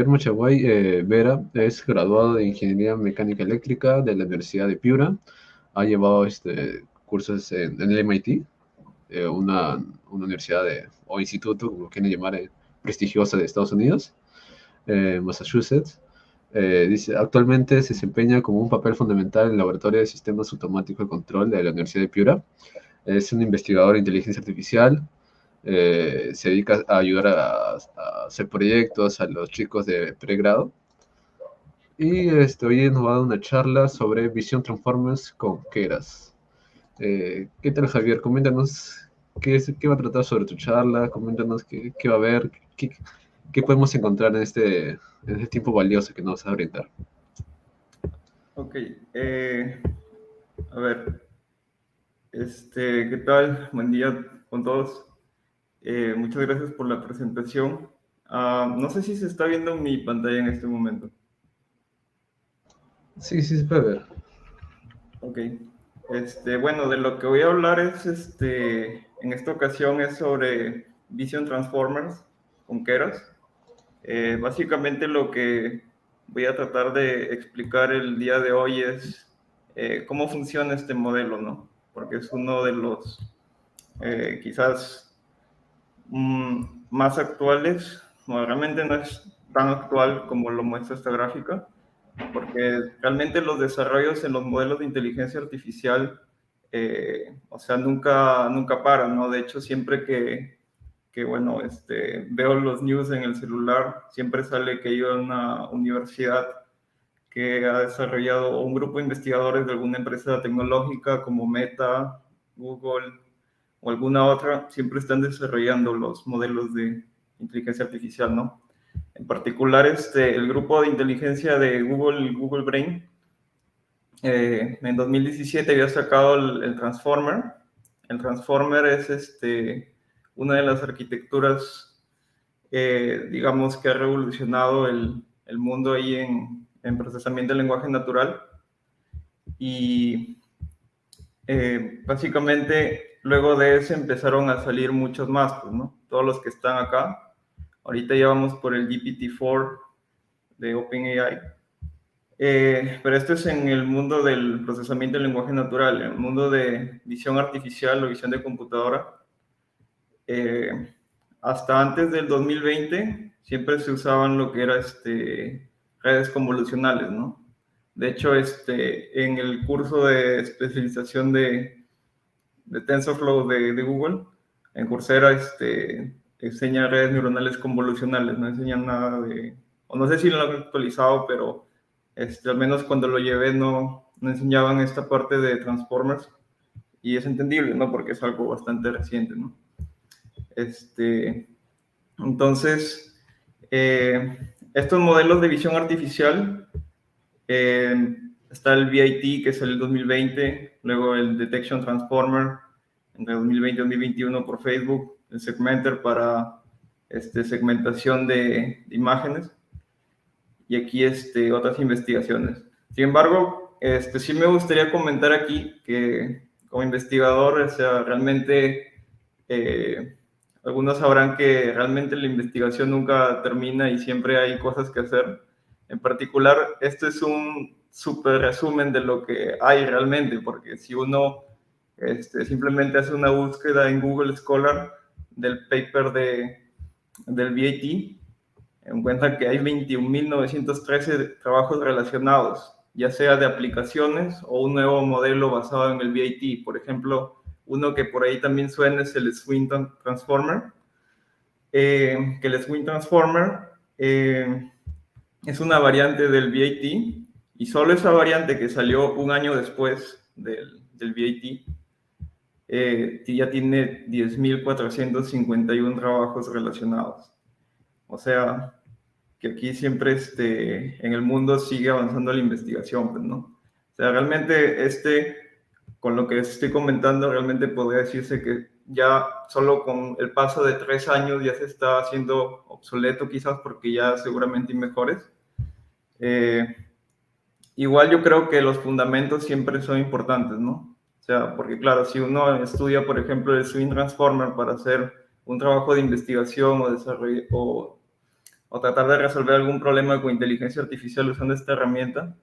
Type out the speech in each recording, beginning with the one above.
Guillermo Chaguay Vera es graduado de Ingeniería Mecánica Eléctrica de la Universidad de Piura. Ha llevado cursos en el MIT, una universidad o instituto, como quieren llamar, prestigiosa de Estados Unidos, Massachusetts. Dice, actualmente se desempeña como un papel fundamental en el Laboratorio de Sistemas Automáticos de Control de la Universidad de Piura. Es un investigador de inteligencia artificial. Se dedica a ayudar a hacer proyectos a los chicos de pregrado. Y hoy nos va a dar una charla sobre visión Transformers con Keras. ¿Qué tal, Javier? Coméntanos qué va a tratar sobre tu charla, coméntanos qué va a haber, qué podemos encontrar en este tiempo valioso que nos vas a brindar. Ok, a ver, ¿qué tal? Buen día con todos. Muchas gracias por la presentación. No sé si se está viendo mi pantalla en este momento. Sí, sí, se puede ver. Ok, bueno, de lo que voy a hablar es, en esta ocasión es sobre Vision Transformers con Keras. Básicamente lo que voy a tratar de explicar el día de hoy es cómo funciona este modelo, ¿no? Porque es uno de los quizás más actuales. No, realmente no es tan actual como lo muestra esta gráfica, porque realmente los desarrollos en los modelos de inteligencia artificial, o sea, nunca paran, ¿no? De hecho, siempre que bueno, veo los news en el celular, siempre sale que hay una universidad que ha desarrollado, o un grupo de investigadores de alguna empresa tecnológica como Meta, Google o alguna otra, siempre están desarrollando los modelos de inteligencia artificial, ¿no? En particular, el grupo de inteligencia de Google Brain, en 2017 había sacado el Transformer. El Transformer es una de las arquitecturas, digamos, que ha revolucionado el mundo ahí en procesamiento del lenguaje natural. Y básicamente, luego de eso empezaron a salir muchos más, pues, ¿no? Todos los que están acá. Ahorita ya vamos por el GPT-4 de OpenAI. Pero esto es en el mundo del procesamiento del lenguaje natural. En el mundo de visión artificial o visión de computadora, hasta antes del 2020 siempre se usaban lo que era redes convolucionales, ¿no? De hecho, en el curso de especialización de TensorFlow de Google, en Coursera, enseña redes neuronales convolucionales, no enseña nada de, o no sé si lo han actualizado, pero al menos cuando lo llevé no enseñaban esta parte de Transformers, y es entendible, ¿no? Porque es algo bastante reciente, ¿no? Entonces, estos modelos de visión artificial, está el VIT, que es el 2020, luego el Detection Transformer, entre 2020 y 2021 por Facebook, el Segmenter para segmentación de imágenes, y aquí otras investigaciones. Sin embargo, sí me gustaría comentar aquí que como investigador, o sea, realmente algunos sabrán que realmente la investigación nunca termina y siempre hay cosas que hacer. En particular, este es un súper resumen de lo que hay realmente, porque si uno simplemente hace una búsqueda en Google Scholar del paper del VIT, encuentran que hay 21.913 trabajos relacionados, ya sea de aplicaciones o un nuevo modelo basado en el VIT. Por ejemplo, uno que por ahí también suena es el Swing Transformer, que el Swing Transformer es una variante del VIT, y solo esa variante, que salió un año después del VIT, ya tiene 10.451 trabajos relacionados. O sea, que aquí siempre en el mundo sigue avanzando la investigación, pues, ¿no? O sea, realmente con lo que estoy comentando, realmente podría decirse que ya solo con el paso de 3 años ya se está haciendo obsoleto, quizás porque ya seguramente hay mejores. Igual yo creo que los fundamentos siempre son importantes, ¿no? O sea, porque claro, si uno estudia, por ejemplo, el Swing Transformer para hacer un trabajo de investigación o desarrollo o tratar de resolver algún problema con inteligencia artificial usando esta herramienta,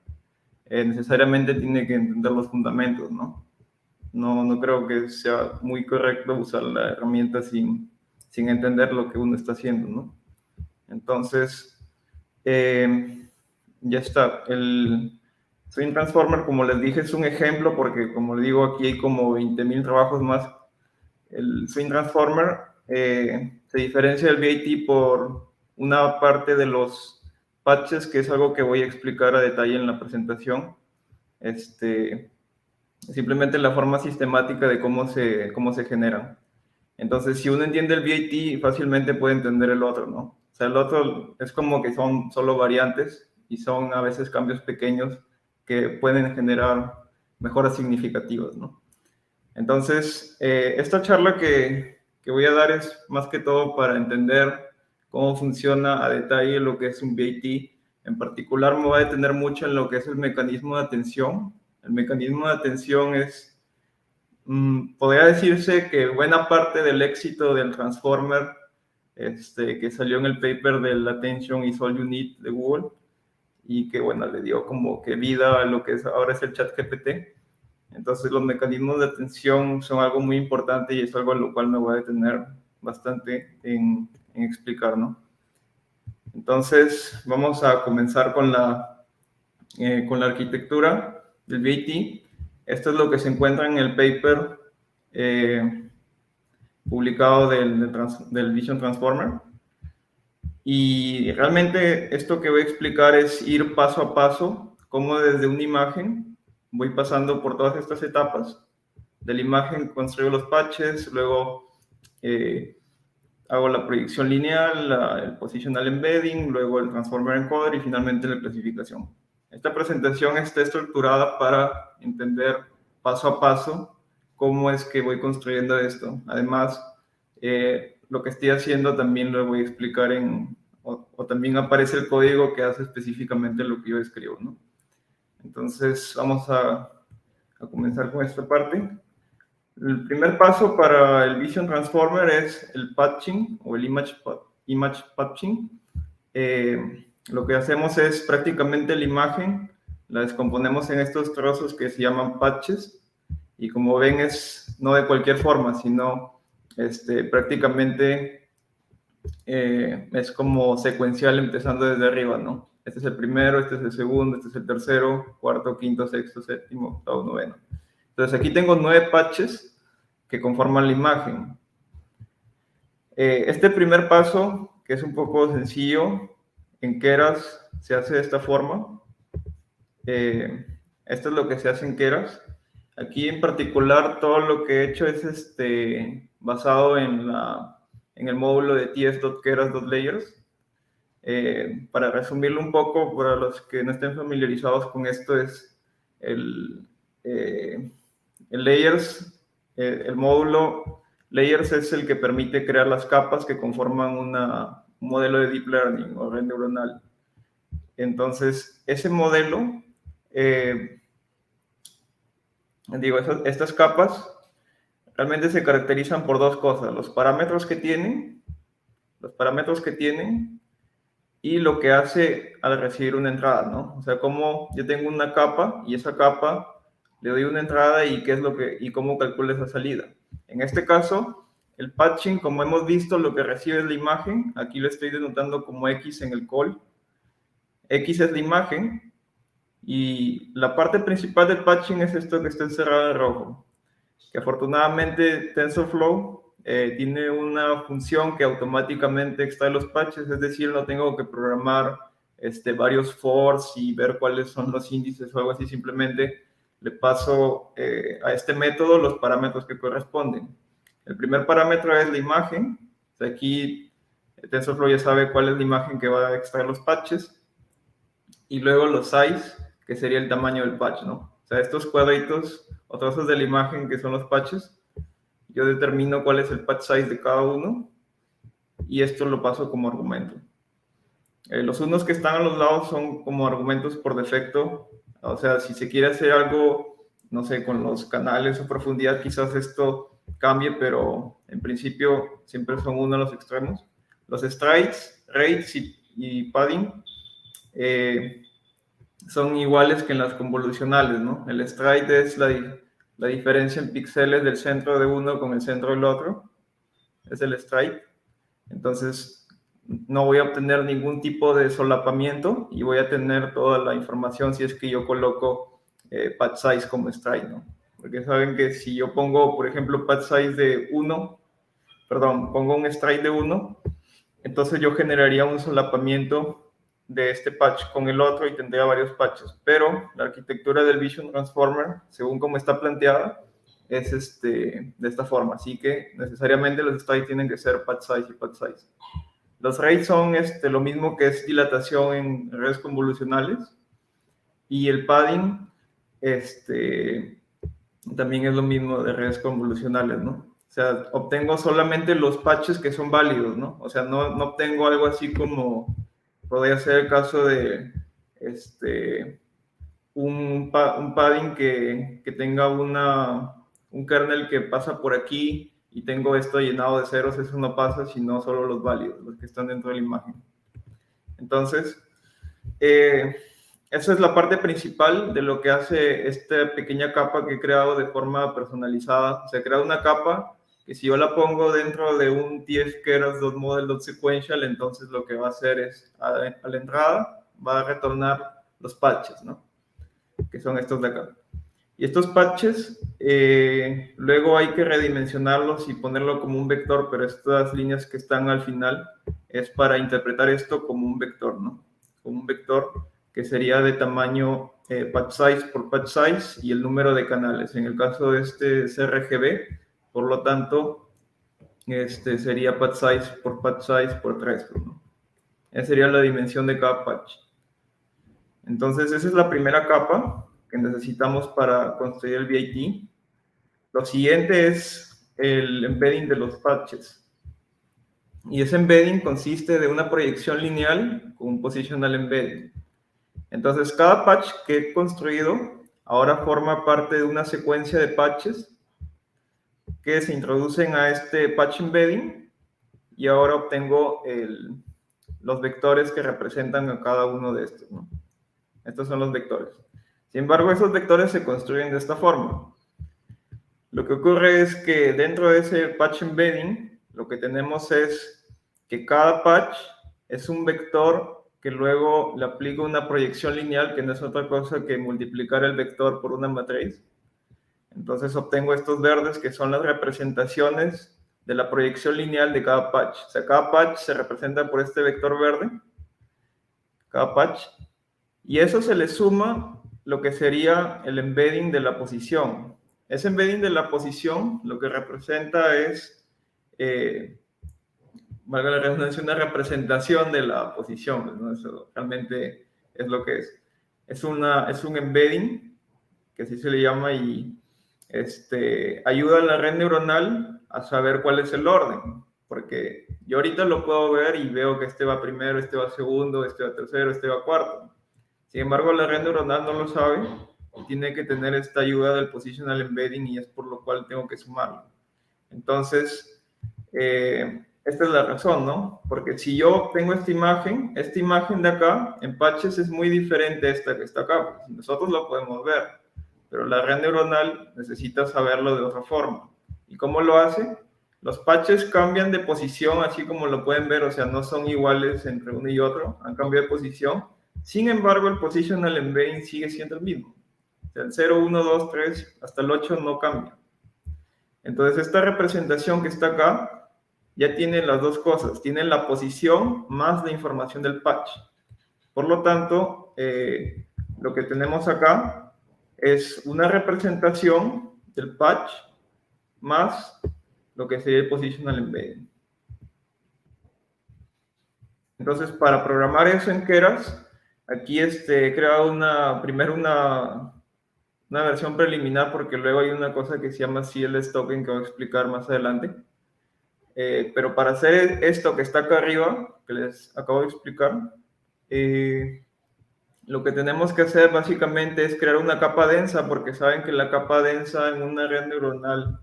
necesariamente tiene que entender los fundamentos, ¿no? No creo que sea muy correcto usar la herramienta sin entender lo que uno está haciendo, ¿no? Entonces, ya está. El Swing Transformer, como les dije, es un ejemplo porque, como les digo, aquí hay como 20,000 trabajos más. El Swing Transformer se diferencia del VAT por una parte de los patches, que es algo que voy a explicar a detalle en la presentación. Simplemente la forma sistemática de cómo se generan. Entonces, si uno entiende el VAT, fácilmente puede entender el otro, ¿no? O sea, el otro es como que son solo variantes y son a veces cambios pequeños que pueden generar mejoras significativas, ¿no? Entonces, esta charla que voy a dar es más que todo para entender cómo funciona a detalle lo que es un VAT. En particular, me voy a detener mucho en lo que es el mecanismo de atención. El mecanismo de atención es, podría decirse que buena parte del éxito del Transformer que salió en el paper del Attention is All You Need de Google y que, bueno, le dio como que vida a lo que ahora es el ChatGPT. Entonces, los mecanismos de atención son algo muy importante y es algo a lo cual me voy a detener bastante en explicar, ¿no? Entonces, vamos a comenzar con la arquitectura del VAT. Esto es lo que se encuentra en el paper publicado del Vision Transformer. Y realmente esto que voy a explicar es ir paso a paso, cómo desde una imagen voy pasando por todas estas etapas. De la imagen construyo los patches, luego hago la proyección lineal, el positional embedding, luego el transformer encoder y finalmente la clasificación. Esta presentación está estructurada para entender paso a paso cómo es que voy construyendo esto. Además, lo que estoy haciendo también lo voy a explicar o también aparece el código que hace específicamente lo que yo escribo, ¿no? Entonces, vamos a comenzar con esta parte. El primer paso para el Vision Transformer es el patching o el image patching. Lo que hacemos es prácticamente la imagen, la descomponemos en estos trozos que se llaman patches y como ven es no de cualquier forma, sino prácticamente es como secuencial empezando desde arriba, ¿no? Este es el primero, este es el segundo, este es el tercero, cuarto, quinto, sexto, séptimo, octavo, noveno. Entonces aquí tengo 9 patches que conforman la imagen. Este primer paso, que es un poco sencillo, en Keras se hace de esta forma. Esto es lo que se hace en Keras. Aquí en particular todo lo que he hecho es basado en el módulo de ts.keras.layers. Para resumirlo un poco, para los que no estén familiarizados con esto, es el layers, el módulo layers es el que permite crear las capas que conforman un modelo de deep learning o red neuronal. Entonces, ese modelo, estas capas realmente se caracterizan por dos cosas: los parámetros que tienen y lo que hace al recibir una entrada, ¿no? O sea, como yo tengo una capa y esa capa le doy una entrada y cómo calculo esa salida. En este caso, el patching, como hemos visto, lo que recibe es la imagen. Aquí lo estoy denotando como X en el call. X es la imagen y la parte principal del patching es esto que está encerrado en rojo. Que afortunadamente TensorFlow tiene una función que automáticamente extrae los patches, es decir, no tengo que programar varios fors y ver cuáles son los índices o algo así, simplemente le paso a este método los parámetros que corresponden. El primer parámetro es la imagen. O sea, aquí TensorFlow ya sabe cuál es la imagen que va a extraer los patches. Y luego los size, que sería el tamaño del patch, ¿no? O sea, estos cuadritos o trozos de la imagen que son los patches, yo determino cuál es el patch size de cada uno y esto lo paso como argumento. Los unos que están a los lados son como argumentos por defecto. O sea, si se quiere hacer algo, no sé, con los canales o profundidad, quizás esto cambie, pero en principio siempre son uno de los extremos. Los sprites, rates y padding son iguales que en las convolucionales, ¿no? El stride es la diferencia en píxeles del centro de uno con el centro del otro, es el stride. Entonces, no voy a obtener ningún tipo de solapamiento y voy a tener toda la información si es que yo coloco patch size como stride, ¿no? Porque saben que si yo pongo, por ejemplo, patch size de 1, pongo un stride de 1, entonces yo generaría un solapamiento de este patch con el otro y tendría varios patches. Pero la arquitectura del Vision Transformer, según como está planteada, es de esta forma. Así que necesariamente los strides tienen que ser patch size y patch size. Los rates son lo mismo que es dilatación en redes convolucionales. Y el padding también es lo mismo de redes convolucionales, ¿no? O sea, obtengo solamente los patches que son válidos, ¿no? O sea, no obtengo algo así como podría ser el caso de un padding que tenga un kernel que pasa por aquí y tengo esto llenado de ceros. Eso no pasa, sino solo los válidos, los que están dentro de la imagen. Entonces, esa es la parte principal de lo que hace esta pequeña capa que he creado de forma personalizada. Se crea una capa que si yo la pongo dentro de un tf_keras.model.sequential, entonces lo que va a hacer es, a la entrada, va a retornar los patches, ¿no? Que son estos de acá. Y estos patches, luego hay que redimensionarlos y ponerlo como un vector, pero estas líneas que están al final es para interpretar esto como un vector, ¿no? Como un vector que sería de tamaño patch size por patch size y el número de canales. En el caso de este es RGB, por lo tanto, sería patch size por 3, ¿no? Esa sería la dimensión de cada patch. Entonces, esa es la primera capa que necesitamos para construir el VIT. Lo siguiente es el embedding de los patches. Y ese embedding consiste de una proyección lineal con un positional embedding. Entonces, cada patch que he construido ahora forma parte de una secuencia de patches que se introducen a este patch embedding y ahora obtengo los vectores que representan a cada uno de estos, ¿no? Estos son los vectores. Sin embargo, esos vectores se construyen de esta forma. Lo que ocurre es que dentro de ese patch embedding, lo que tenemos es que cada patch es un vector que luego le aplico una proyección lineal, que no es otra cosa que multiplicar el vector por una matriz. Entonces obtengo estos verdes que son las representaciones de la proyección lineal de cada patch. O sea, cada patch se representa por este vector verde, cada patch, y eso se le suma lo que sería el embedding de la posición. Ese embedding de la posición lo que representa es, valga la redundancia, una representación de la posición, ¿no? Eso realmente es lo que es. Es un embedding, que así se le llama, y ayuda a la red neuronal a saber cuál es el orden. Porque yo ahorita lo puedo ver y veo que este va primero, este va segundo, este va tercero, este va cuarto. Sin embargo, la red neuronal no lo sabe y tiene que tener esta ayuda del positional embedding y es por lo cual tengo que sumarlo. Entonces, esta es la razón, ¿no? Porque si yo tengo esta imagen de acá, en patches es muy diferente a esta que está acá, porque nosotros lo podemos ver, pero la red neuronal necesita saberlo de otra forma. ¿Y cómo lo hace? Los patches cambian de posición, así como lo pueden ver, o sea, no son iguales entre uno y otro, han cambiado de posición. Sin embargo, el positional embedding sigue siendo el mismo. O sea, el 0, 1, 2, 3, hasta el 8 no cambia. Entonces, esta representación que está acá ya tiene las dos cosas. Tiene la posición más la información del patch. Por lo tanto, lo que tenemos acá es una representación del patch más lo que sería el positional embedding. Entonces, para programar eso en Keras, aquí he creado primero una versión preliminar, porque luego hay una cosa que se llama CLS token que voy a explicar más adelante. Pero para hacer esto que está acá arriba, que les acabo de explicar, lo que tenemos que hacer básicamente es crear una capa densa, porque saben que la capa densa en una red neuronal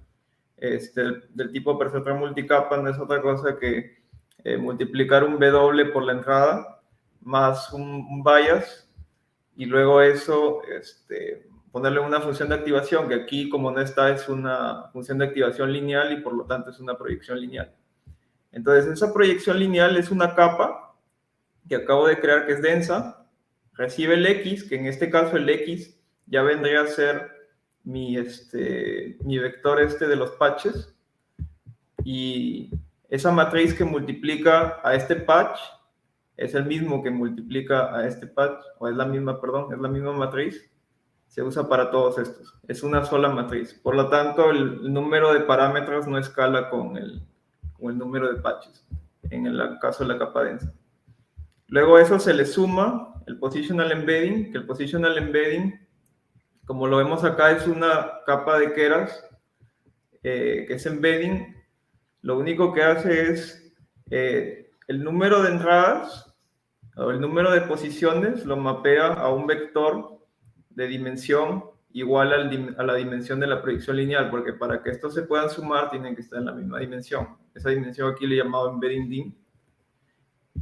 del tipo perceptrón multicapa no es otra cosa que multiplicar un W por la entrada. más un bias, y luego eso ponerle una función de activación, que aquí como no está es una función de activación lineal y por lo tanto es una proyección lineal. Entonces esa proyección lineal es una capa que acabo de crear que es densa, recibe el X, que en este caso el X ya vendría a ser mi vector de los patches, y esa matriz que multiplica a este patch es el mismo que multiplica a este patch, o es la misma, perdón, es la misma matriz, se usa para todos estos, es una sola matriz, por lo tanto el número de parámetros no escala con el número de patches, en el caso de la capa densa. Luego eso se le suma el positional embedding, que el positional embedding, como lo vemos acá, es una capa de Keras, que es embedding. Lo único que hace es el número de entradas o el número de posiciones lo mapea a un vector de dimensión igual a la dimensión de la proyección lineal, porque para que estos se puedan sumar tienen que estar en la misma dimensión. Esa dimensión aquí le he llamado embedding dim,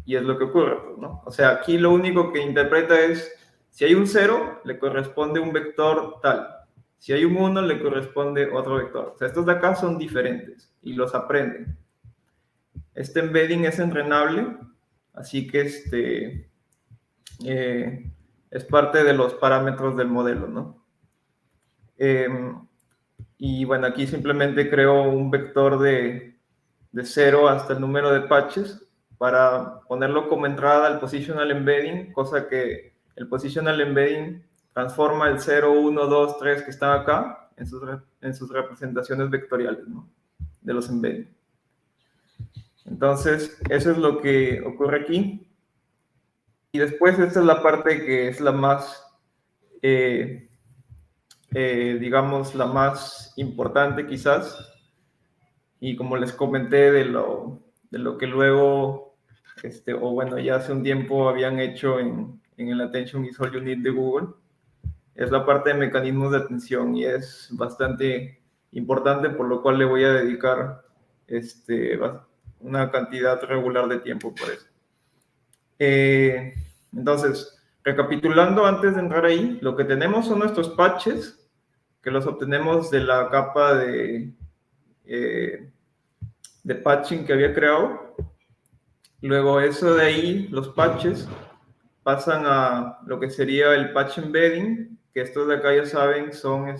y es lo que ocurre, ¿no? O sea, aquí lo único que interpreta es, si hay un 0, le corresponde un vector tal. Si hay un 1, le corresponde otro vector. O sea, estos de acá son diferentes y los aprenden. Este embedding es entrenable, así que es parte de los parámetros del modelo, ¿no? Y bueno, aquí simplemente creo un vector de 0 hasta el número de patches para ponerlo como entrada al positional embedding, cosa que el positional embedding transforma el 0, 1, 2, 3 que están acá en sus representaciones vectoriales, ¿no?, de los embedding. Entonces, eso es lo que ocurre aquí. Y después esta es la parte que es la más, digamos, la más importante quizás. Y como les comenté de lo que luego, o bueno, ya hace un tiempo habían hecho en el Attention is All You Need de Google, es la parte de mecanismos de atención, y es bastante importante, por lo cual le voy a dedicar una cantidad regular de tiempo por eso. Entonces, recapitulando antes de entrar ahí, lo que tenemos son nuestros patches, que los obtenemos de la capa de patching que había creado. Luego eso de ahí, los patches, pasan a lo que sería el patch embedding, que estos de acá ya saben son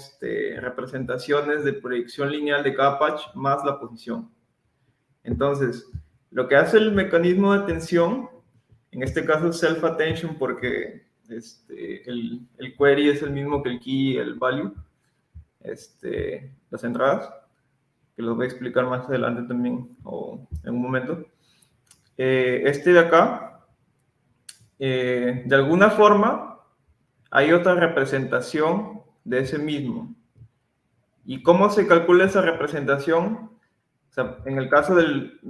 representaciones de proyección lineal de cada patch más la posición. Entonces, lo que hace el mecanismo de atención, en este caso es self-attention porque el query es el mismo que el key y el value, las entradas, que los voy a explicar más adelante también, o en un momento. De acá, de alguna forma, hay otra representación de ese mismo. ¿Y cómo se calcula esa representación? O sea, en el caso del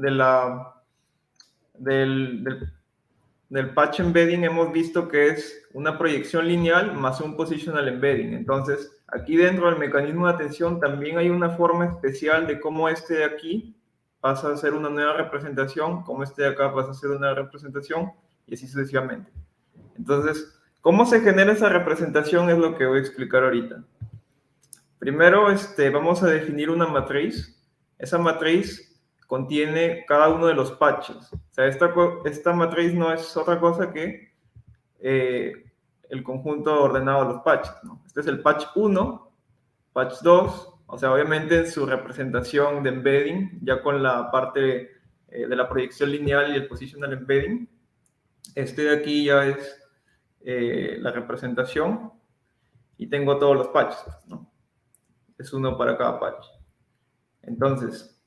patch embedding hemos visto que es una proyección lineal más un positional embedding. Entonces, aquí dentro del mecanismo de atención también hay una forma especial de cómo de aquí pasa a ser una nueva representación, cómo de acá pasa a ser una representación, y así sucesivamente. Entonces, ¿cómo se genera esa representación? Es lo que voy a explicar ahorita. Primero, vamos a definir una matriz. Esa matriz contiene cada uno de los patches. O sea, esta matriz no es otra cosa que el conjunto ordenado de los patches, ¿no? Este es el patch 1, patch 2, o sea, obviamente en su representación de embedding, ya con la parte de la proyección lineal y el positional embedding. De aquí ya es la representación, y tengo todos los patches, ¿no? Es uno para cada patch. Entonces,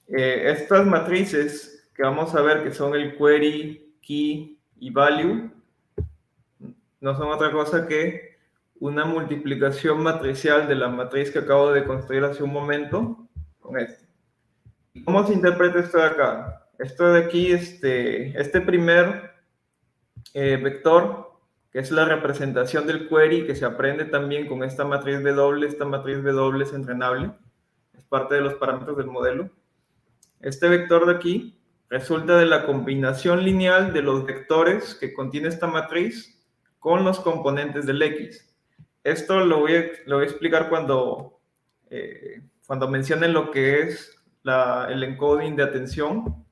estas matrices que vamos a ver, que son el query, key y value, no son otra cosa que una multiplicación matricial de la matriz que acabo de construir hace un momento con este. ¿Y cómo se interpreta esto de acá? Esto de aquí, este primer vector, que es la representación del query, que se aprende también con esta matriz W. Esta matriz W es entrenable, es parte de los parámetros del modelo. Este vector de aquí resulta de la combinación lineal de los vectores que contiene esta matriz con los componentes del X. Esto lo voy a explicar cuando mencione lo que es el encoding de atención,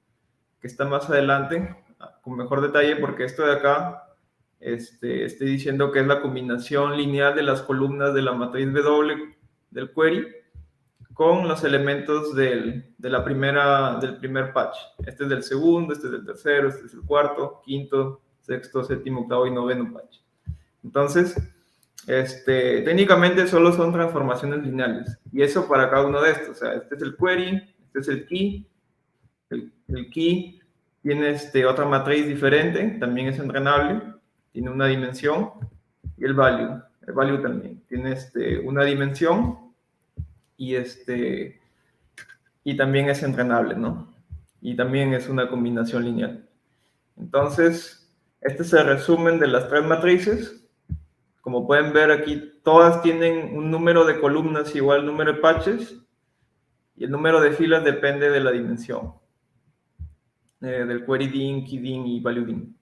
que está más adelante, con mejor detalle, porque esto de acá estoy diciendo que es la combinación lineal de las columnas de la matriz W del query con los elementos del primer patch. Este es del segundo, este es del tercero, este es el cuarto, quinto, sexto, séptimo, octavo y noveno patch. Entonces, técnicamente solo son transformaciones lineales. Y eso para cada uno de estos. O sea, este es el query, este es el key. El key tiene otra matriz diferente, también es entrenable, tiene una dimensión. Y el value también tiene una dimensión y también es entrenable, ¿no? Y también es una combinación lineal. Entonces, este es el resumen de las tres matrices. Como pueden ver aquí, todas tienen un número de columnas igual al número de patches, y el número de filas depende de la dimensión del query DIN, key DIN y value DIN.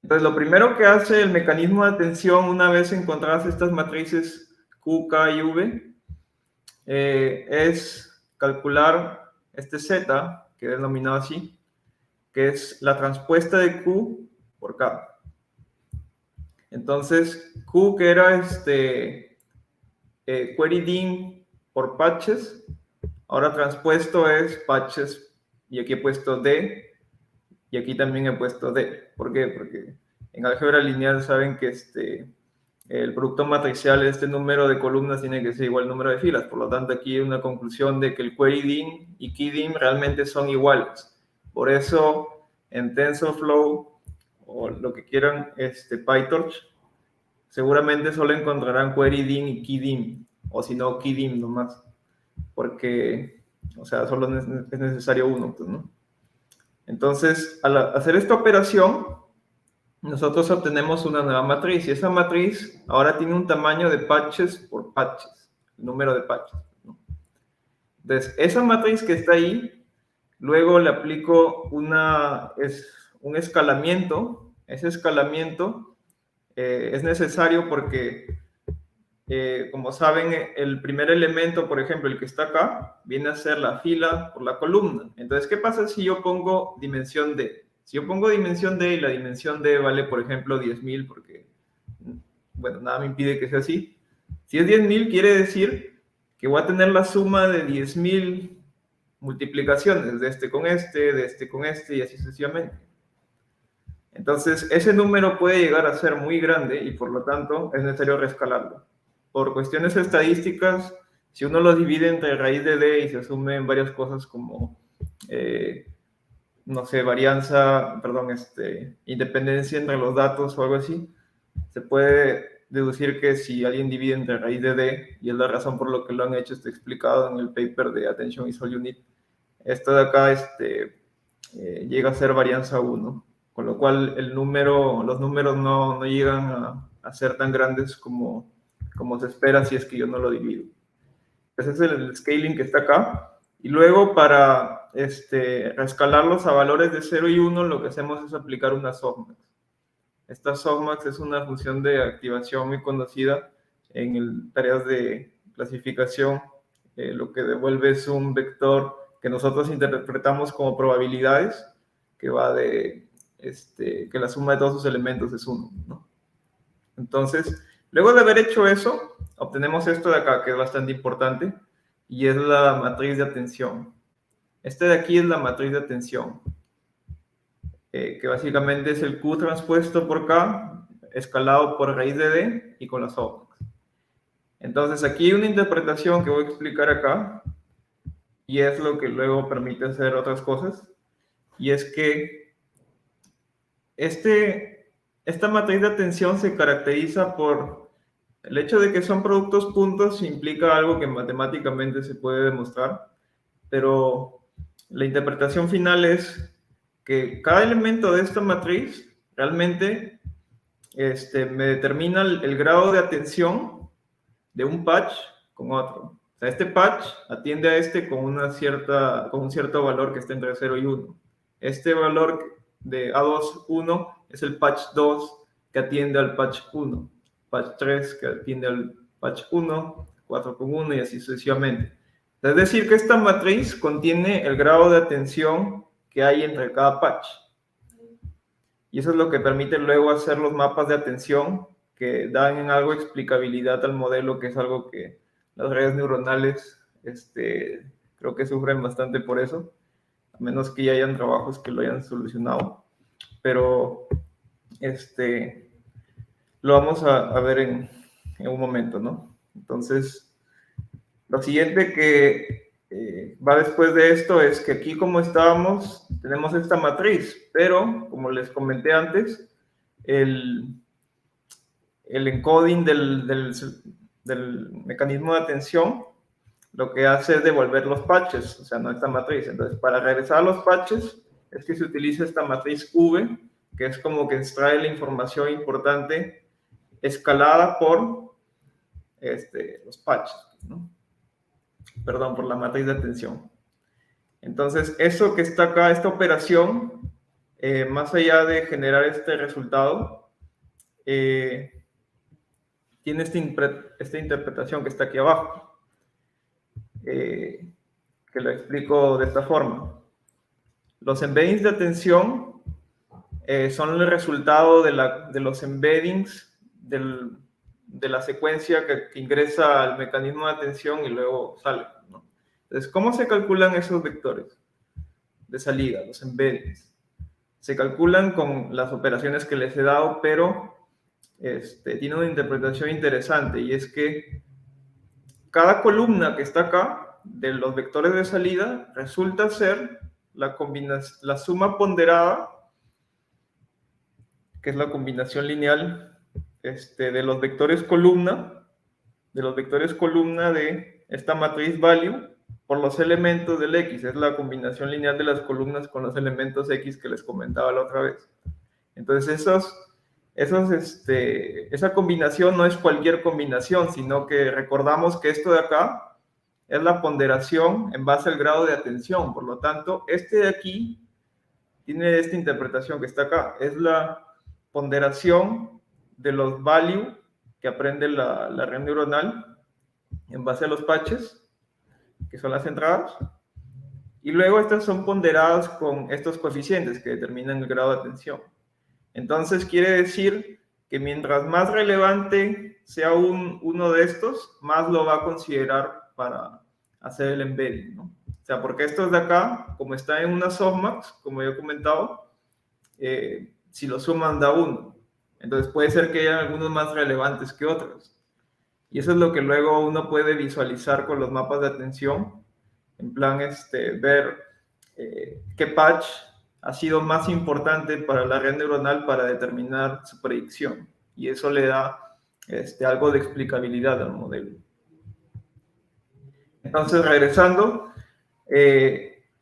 Entonces, lo primero que hace el mecanismo de atención una vez encontradas estas matrices Q, K y V es calcular este Z, que he denominado así, que es la transpuesta de Q por K. Entonces, Q, que era query DIN por patches, ahora transpuesto es patches, y aquí he puesto D, y aquí también he puesto D. ¿Por qué? Porque en álgebra lineal saben que el producto matricial de este número de columnas tiene que ser igual al número de filas. Por lo tanto, aquí hay una conclusión de que el query DIN y key DIN realmente son iguales. Por eso, en TensorFlow, o lo que quieran, PyTorch, seguramente solo encontrarán query DIN y key DIN, o si no, key DIN nomás, porque, o sea, solo es necesario uno, pues, ¿no? Entonces, al hacer esta operación, nosotros obtenemos una nueva matriz, y esa matriz ahora tiene un tamaño de patches por patches, el número de patches, ¿no? Entonces, esa matriz que está ahí, luego le aplico un escalamiento. Ese escalamiento es necesario porque, como saben, el primer elemento, por ejemplo, el que está acá, viene a ser la fila por la columna. Entonces, ¿qué pasa si yo pongo dimensión D? Si yo pongo dimensión D y la dimensión D vale, por ejemplo, 10.000, porque, bueno, nada me impide que sea así. Si es 10.000, quiere decir que voy a tener la suma de 10.000 multiplicaciones, de este con este, y así sucesivamente. Entonces, ese número puede llegar a ser muy grande y, por lo tanto, es necesario reescalarlo. Por cuestiones estadísticas, si uno lo divide entre raíz de D y se asumen varias cosas como, no sé, independencia entre los datos o algo así, se puede deducir que si alguien divide entre raíz de D, y es la razón por lo que lo han hecho, está explicado en el paper de Attention is All You Need, esto de acá llega a ser varianza 1, con lo cual los números no llegan a ser tan grandes como se espera si es que yo no lo divido. Ese es el scaling que está acá. Y luego, para reescalarlos a valores de 0 y 1, lo que hacemos es aplicar una softmax. Esta softmax es una función de activación muy conocida en tareas de clasificación. Lo que devuelve es un vector que nosotros interpretamos como probabilidades, que va de que la suma de todos sus elementos es 1, ¿no? Entonces, luego de haber hecho eso, obtenemos esto de acá, que es bastante importante, y es la matriz de atención. Este de aquí es la matriz de atención, que básicamente es el Q transpuesto por K, escalado por raíz de D y con las softmax. Entonces, aquí hay una interpretación que voy a explicar acá, y es lo que luego permite hacer otras cosas, y es que esta matriz de atención se caracteriza por el hecho de que son productos puntos. Implica algo que matemáticamente se puede demostrar, pero la interpretación final es que cada elemento de esta matriz realmente me determina el grado de atención de un patch con otro. O sea, este patch atiende a este con un cierto valor que está entre 0 y 1. Este valor de A2, 1 es el patch 2 que atiende al patch 1. Patch 3 que atiende al patch 1, 4 con 1 y así sucesivamente. Es decir, que esta matriz contiene el grado de atención que hay entre cada patch. Y eso es lo que permite luego hacer los mapas de atención que dan en algo explicabilidad al modelo, que es algo que las redes neuronales creo que sufren bastante por eso, a menos que ya hayan trabajos que lo hayan solucionado. Pero lo vamos a ver en un momento, ¿no? Entonces, lo siguiente que va después de esto es que aquí, como estábamos, tenemos esta matriz, pero como les comenté antes, el encoding del mecanismo de atención lo que hace es devolver los patches, o sea, no esta matriz. Entonces, para regresar a los patches es que se utiliza esta matriz V, que es como que extrae la información importante escalada por los patches, ¿no? Perdón, por la matriz de atención. Entonces, eso que está acá, esta operación, más allá de generar este resultado, tiene esta interpretación que está aquí abajo, que lo explico de esta forma. Los embeddings de atención son el resultado de los embeddings de la secuencia que ingresa al mecanismo de atención y luego sale, ¿no? Entonces, ¿cómo se calculan esos vectores de salida, los embeddings? Se calculan con las operaciones que les he dado, pero tiene una interpretación interesante, y es que cada columna que está acá de los vectores de salida resulta ser la suma ponderada, que es la combinación lineal de los vectores columna, de esta matriz value por los elementos del X. Es la combinación lineal de las columnas con los elementos X que les comentaba la otra vez. Entonces, esa combinación no es cualquier combinación, sino que recordamos que esto de acá es la ponderación en base al grado de atención. Por lo tanto, de aquí tiene esta interpretación que está acá. Es la ponderación de los value que aprende la red neuronal en base a los patches, que son las entradas, y luego estas son ponderadas con estos coeficientes que determinan el grado de atención. Entonces quiere decir que mientras más relevante sea uno de estos, más lo va a considerar para hacer el embedding, ¿no? O sea, porque estos de acá, como están en una softmax, como ya he comentado, si lo suman da 1. Entonces puede ser que haya algunos más relevantes que otros. Y eso es lo que luego uno puede visualizar con los mapas de atención, en plan ver qué patch ha sido más importante para la red neuronal para determinar su predicción. Y eso le da algo de explicabilidad al modelo. Entonces, regresando,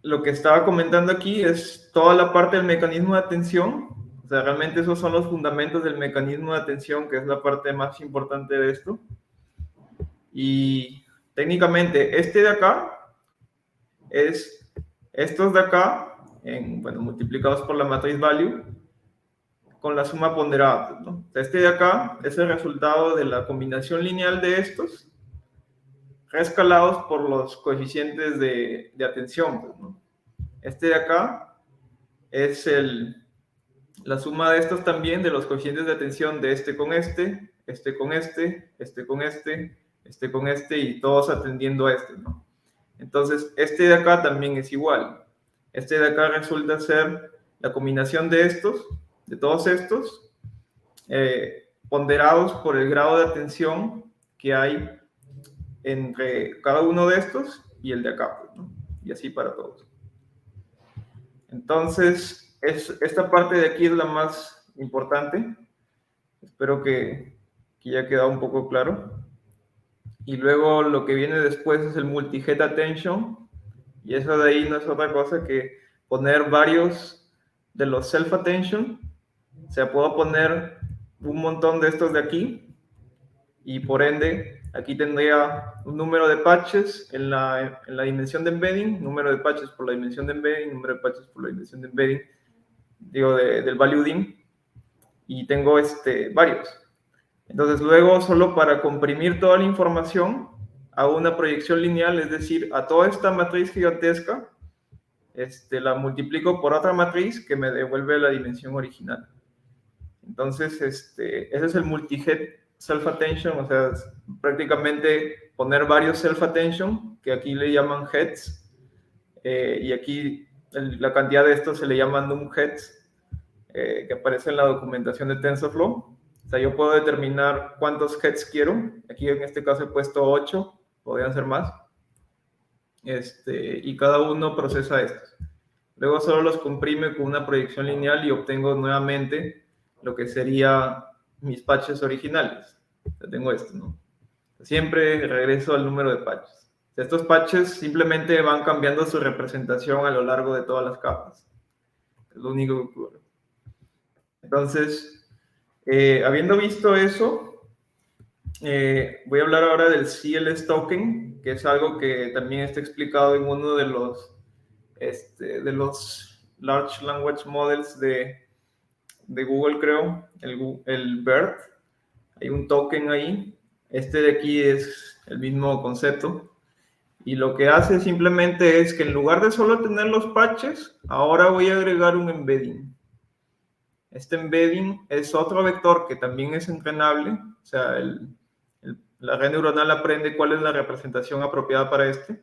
lo que estaba comentando aquí es toda la parte del mecanismo de atención. O sea, realmente esos son los fundamentos del mecanismo de atención, que es la parte más importante de esto. Y técnicamente, de acá es estos de acá, multiplicados por la matriz value, con la suma ponderada, ¿no? O sea, de acá es el resultado de la combinación lineal de estos, reescalados por los coeficientes de atención, pues, ¿no? De acá es la suma de estos también, de los coeficientes de atención de con con con y todos atendiendo a ¿no? Entonces, de acá también es igual. De acá resulta ser la combinación de todos estos, ponderados por el grado de atención que hay entre cada uno de estos y el de acá, pues, ¿no? Y así para todos. Entonces, esta parte de aquí es la más importante. Espero que ya quedado un poco claro. Y luego lo que viene después es el multi-head attention, y eso de ahí no es otra cosa que poner varios de los self-attention. O sea, puedo poner un montón de estos de aquí y por ende aquí tendría un número de patches en la dimensión de embedding, número de patches por la dimensión de embedding, número de patches por la dimensión de embedding, digo, del value dim, y tengo varios. Entonces luego, solo para comprimir toda la información, hago una proyección lineal, es decir, a toda esta matriz gigantesca, la multiplico por otra matriz que me devuelve la dimensión original. Entonces, ese es el multi-head self-attention, o sea, prácticamente poner varios self-attention, que aquí le llaman heads, y aquí la cantidad de estos se le llaman num heads, que aparece en la documentación de TensorFlow. O sea, yo puedo determinar cuántos heads quiero. Aquí en este caso he puesto 8, podrían ser más. Y cada uno procesa estos. Luego solo los comprime con una proyección lineal y obtengo nuevamente lo que sería mis patches originales. Ya tengo esto, ¿no? Siempre regreso al número de patches. Estos patches simplemente van cambiando su representación a lo largo de todas las capas. Es lo único que ocurre. Entonces, habiendo visto eso, voy a hablar ahora del CLS token, que es algo que también está explicado en uno de los Large Language Models de Google, creo, el BERT. Hay un token ahí. Este de aquí es el mismo concepto. Y lo que hace simplemente es que en lugar de solo tener los patches, ahora voy a agregar un embedding. Este embedding es otro vector que también es entrenable. O sea, la red neuronal aprende cuál es la representación apropiada para este.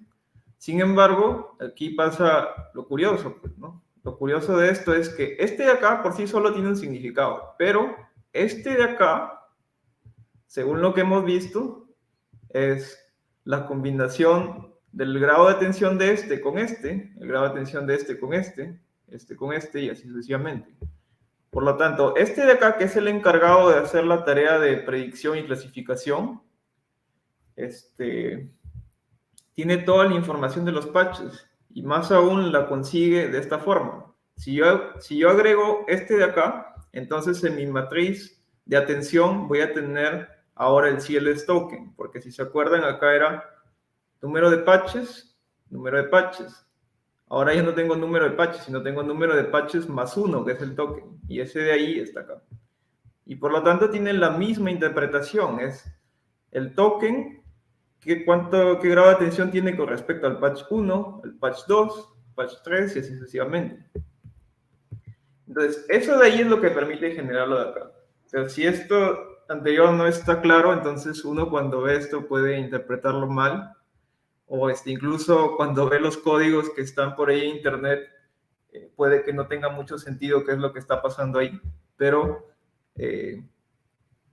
Sin embargo, aquí pasa lo curioso, pues, ¿no? Lo curioso de esto es que este de acá por sí solo tiene un significado, pero este de acá, según lo que hemos visto, es la combinación del grado de atención de este con este, el grado de atención de este con este con este y así sucesivamente. Por lo tanto, este de acá, que es el encargado de hacer la tarea de predicción y clasificación, tiene toda la información de los patches y más aún la consigue de esta forma. Si yo agrego este de acá, entonces en mi matriz de atención voy a tener ahora el CLS token, porque si se acuerdan, acá era número de patches, número de patches. Ahora ya no tengo número de patches, sino tengo número de patches más 1, que es el token, y ese de ahí está acá. Y por lo tanto tiene la misma interpretación, es el token, qué grado de atención tiene con respecto al patch 1, al patch 2, patch 3 y así sucesivamente. Entonces, eso de ahí es lo que permite generarlo de acá. O sea, si esto anterior no está claro, entonces uno cuando ve esto puede interpretarlo mal, o incluso cuando ve los códigos que están por ahí en internet, puede que no tenga mucho sentido qué es lo que está pasando ahí, pero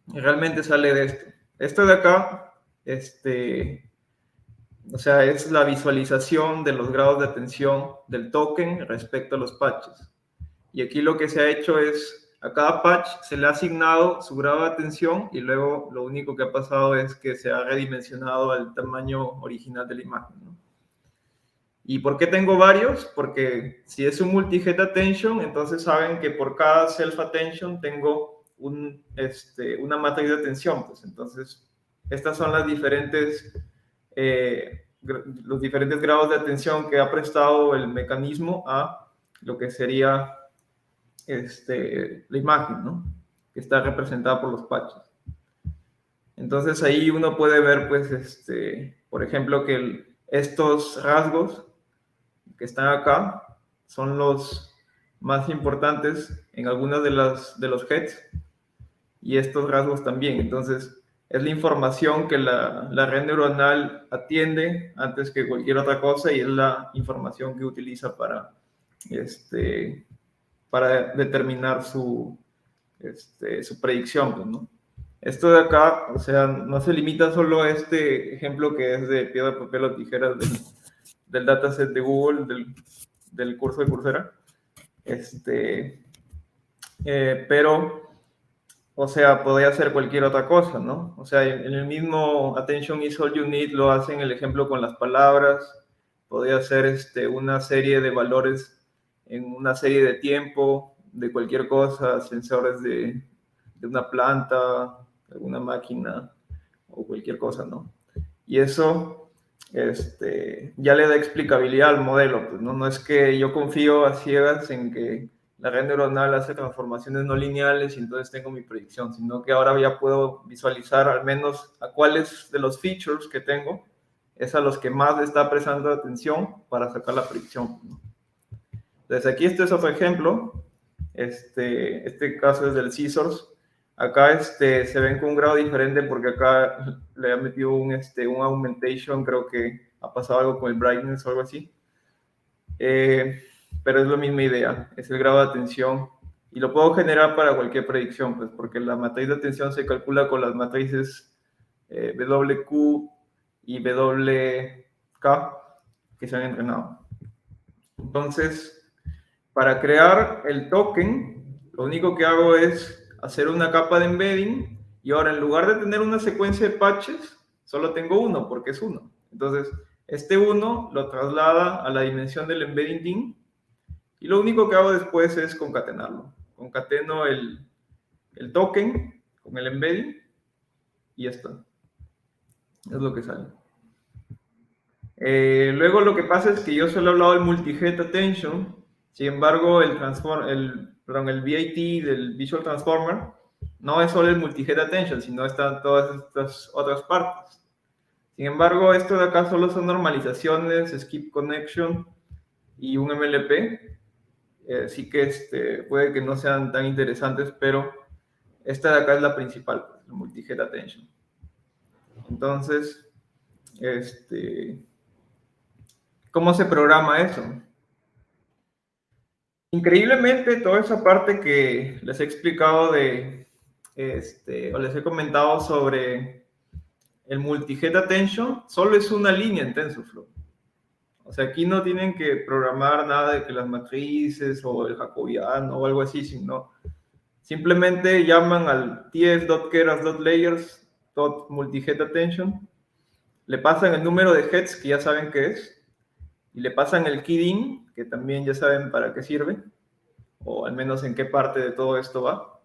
realmente sale de esto. Esto de acá, o sea, es la visualización de los grados de atención del token respecto a los patches. Y aquí lo que se ha hecho es, a cada patch se le ha asignado su grado de atención y luego lo único que ha pasado es que se ha redimensionado al tamaño original de la imagen, ¿no? ¿Y por qué tengo varios? Porque si es un multi-head attention, entonces saben que por cada self-attention tengo una matriz de atención. Pues entonces, estas son las los diferentes grados de atención que ha prestado el mecanismo a lo que sería la imagen, ¿no? Que está representada por los patches. Entonces ahí uno puede ver, pues, por ejemplo, que estos rasgos que están acá son los más importantes en algunas de los heads y estos rasgos también. Entonces, es la información que la red neuronal atiende antes que cualquier otra cosa y es la información que utiliza para determinar su predicción, pues, ¿no? Esto de acá, o sea, no se limita solo a este ejemplo que es de piedra, papel o tijeras del dataset de Google, del curso de Coursera. Pero, o sea, podría hacer cualquier otra cosa, ¿no? O sea, en el mismo Attention is all you need lo hacen el ejemplo con las palabras. Podría hacer una serie de valores en una serie de tiempo, de cualquier cosa, sensores de una planta, de una máquina, o cualquier cosa, ¿no? Y eso ya le da explicabilidad al modelo, pues, ¿no? No es que yo confío a ciegas en que la red neuronal hace transformaciones no lineales y entonces tengo mi predicción, sino que ahora ya puedo visualizar al menos a cuáles de los features que tengo es a los que más le está prestando atención para sacar la predicción, ¿no? Entonces aquí este es otro ejemplo. Este caso es del scissors. Acá se ven con un grado diferente porque acá le ha metido un augmentation, creo que ha pasado algo con el brightness o algo así. Pero es la misma idea, es el grado de atención. Y lo puedo generar para cualquier predicción, pues, porque la matriz de atención se calcula con las matrices WQ y WK que se han entrenado. Entonces, para crear el token, lo único que hago es hacer una capa de embedding y ahora en lugar de tener una secuencia de patches, solo tengo uno porque es uno. Entonces, este uno lo traslada a la dimensión del embedding DIN y lo único que hago después es concatenarlo. Concateno el token con el embedding y ya está. Es lo que sale. Luego lo que pasa es que yo solo he hablado del multi-head attention. Sin embargo, el VAT del Visual Transformer no es solo el multi-head attention, sino están todas estas otras partes. Sin embargo, esto de acá solo son normalizaciones, skip connection y un MLP. Así que puede que no sean tan interesantes, pero esta de acá es la principal, el multi-head attention. Entonces, ¿cómo se programa eso? Increíblemente, toda esa parte que les he explicado o les he comentado sobre el multi-head attention, solo es una línea en TensorFlow. O sea, aquí no tienen que programar nada de que las matrices o el jacobiano o algo así, sino simplemente llaman al tf.keras.layers.multi-head attention, le pasan el número de heads que ya saben qué es, y le pasan el key-in, que también ya saben para qué sirve, o al menos en qué parte de todo esto va.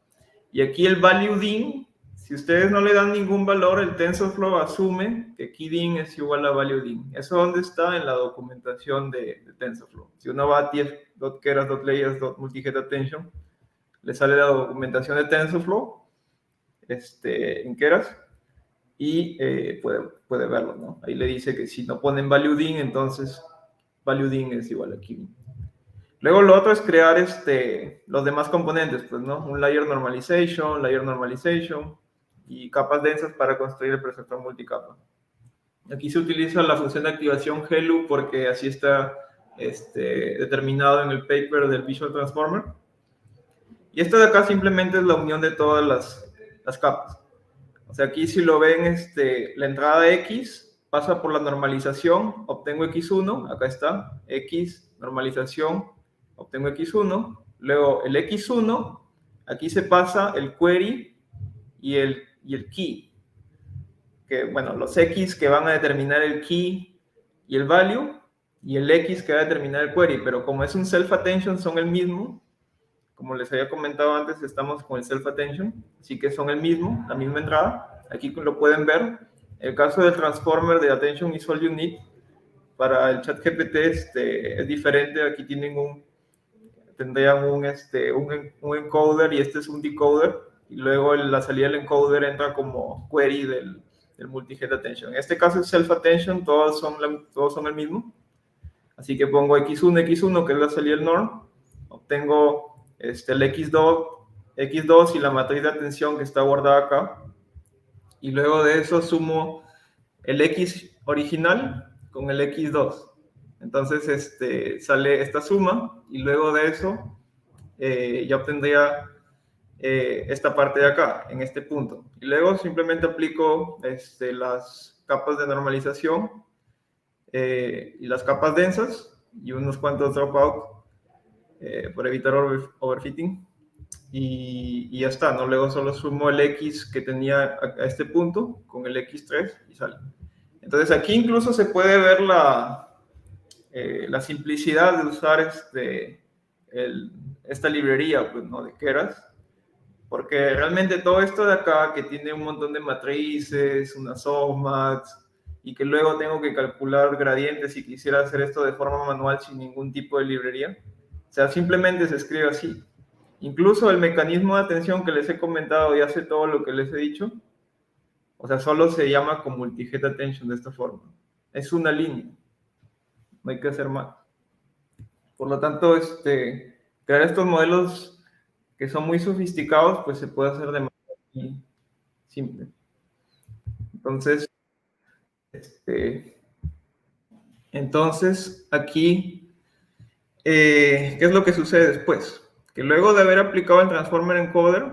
Y aquí el value_din, si ustedes no le dan ningún valor, el TensorFlow asume que key_din es igual a value_din. ¿Eso dónde está? En la documentación de TensorFlow. Si uno va a tf.keras.layers.multi-head attention, le sale la documentación de TensorFlow en Keras y puede verlo, ¿no? Ahí le dice que si no ponen value_din, entonces value_din es igual a key_din. Luego lo otro es crear los demás componentes, pues, ¿no? Un layer normalization y capas densas para construir el preceptor multicapa. Aquí se utiliza la función de activación HELU porque así está determinado en el paper del Visual Transformer. Y esto de acá simplemente es la unión de todas las capas. O sea, aquí si lo ven, la entrada X pasa por la normalización, obtengo X1, acá está, X, normalización, obtengo X1, luego el X1, aquí se pasa el query y el key, que bueno, los X que van a determinar el key y el value, y el X que va a determinar el query, pero como es un self-attention son el mismo, como les había comentado antes, estamos con el self-attention, así que son el mismo, la misma entrada, aquí lo pueden ver. El caso del transformer de Attention is all you need, para el ChatGPT es diferente, aquí tendrían un encoder y este es un decoder, y luego la salida del encoder entra como query del multi-head attention. En este caso es self-attention, todos son el mismo, así que pongo X1, que es la salida del norm, obtengo el X2 y la matriz de atención que está guardada acá, y luego de eso sumo el X original con el X2. Entonces sale esta suma y luego de eso ya obtendría esta parte de acá, en este punto. Y luego simplemente aplico las capas de normalización y las capas densas y unos cuantos dropout por evitar overfitting. Y ya está, ¿no? Luego solo sumo el X que tenía a este punto con el X3 y sale. Entonces aquí incluso se puede ver la simplicidad de usar esta librería, pues, ¿no? De Keras, Porque realmente todo esto de acá, que tiene un montón de matrices, unas softmax, y que luego tengo que calcular gradientes si quisiera hacer esto de forma manual sin ningún tipo de librería, o sea, simplemente se escribe así. Incluso el mecanismo de atención que les he comentado y hace todo lo que les he dicho, o sea, solo se llama con multi-head attention de esta forma. Es una línea, no hay que hacer más. Por lo tanto, crear estos modelos que son muy sofisticados, pues se puede hacer de manera muy simple. Entonces, aquí, ¿qué es lo que sucede después? Que luego de haber aplicado el Transformer Encoder,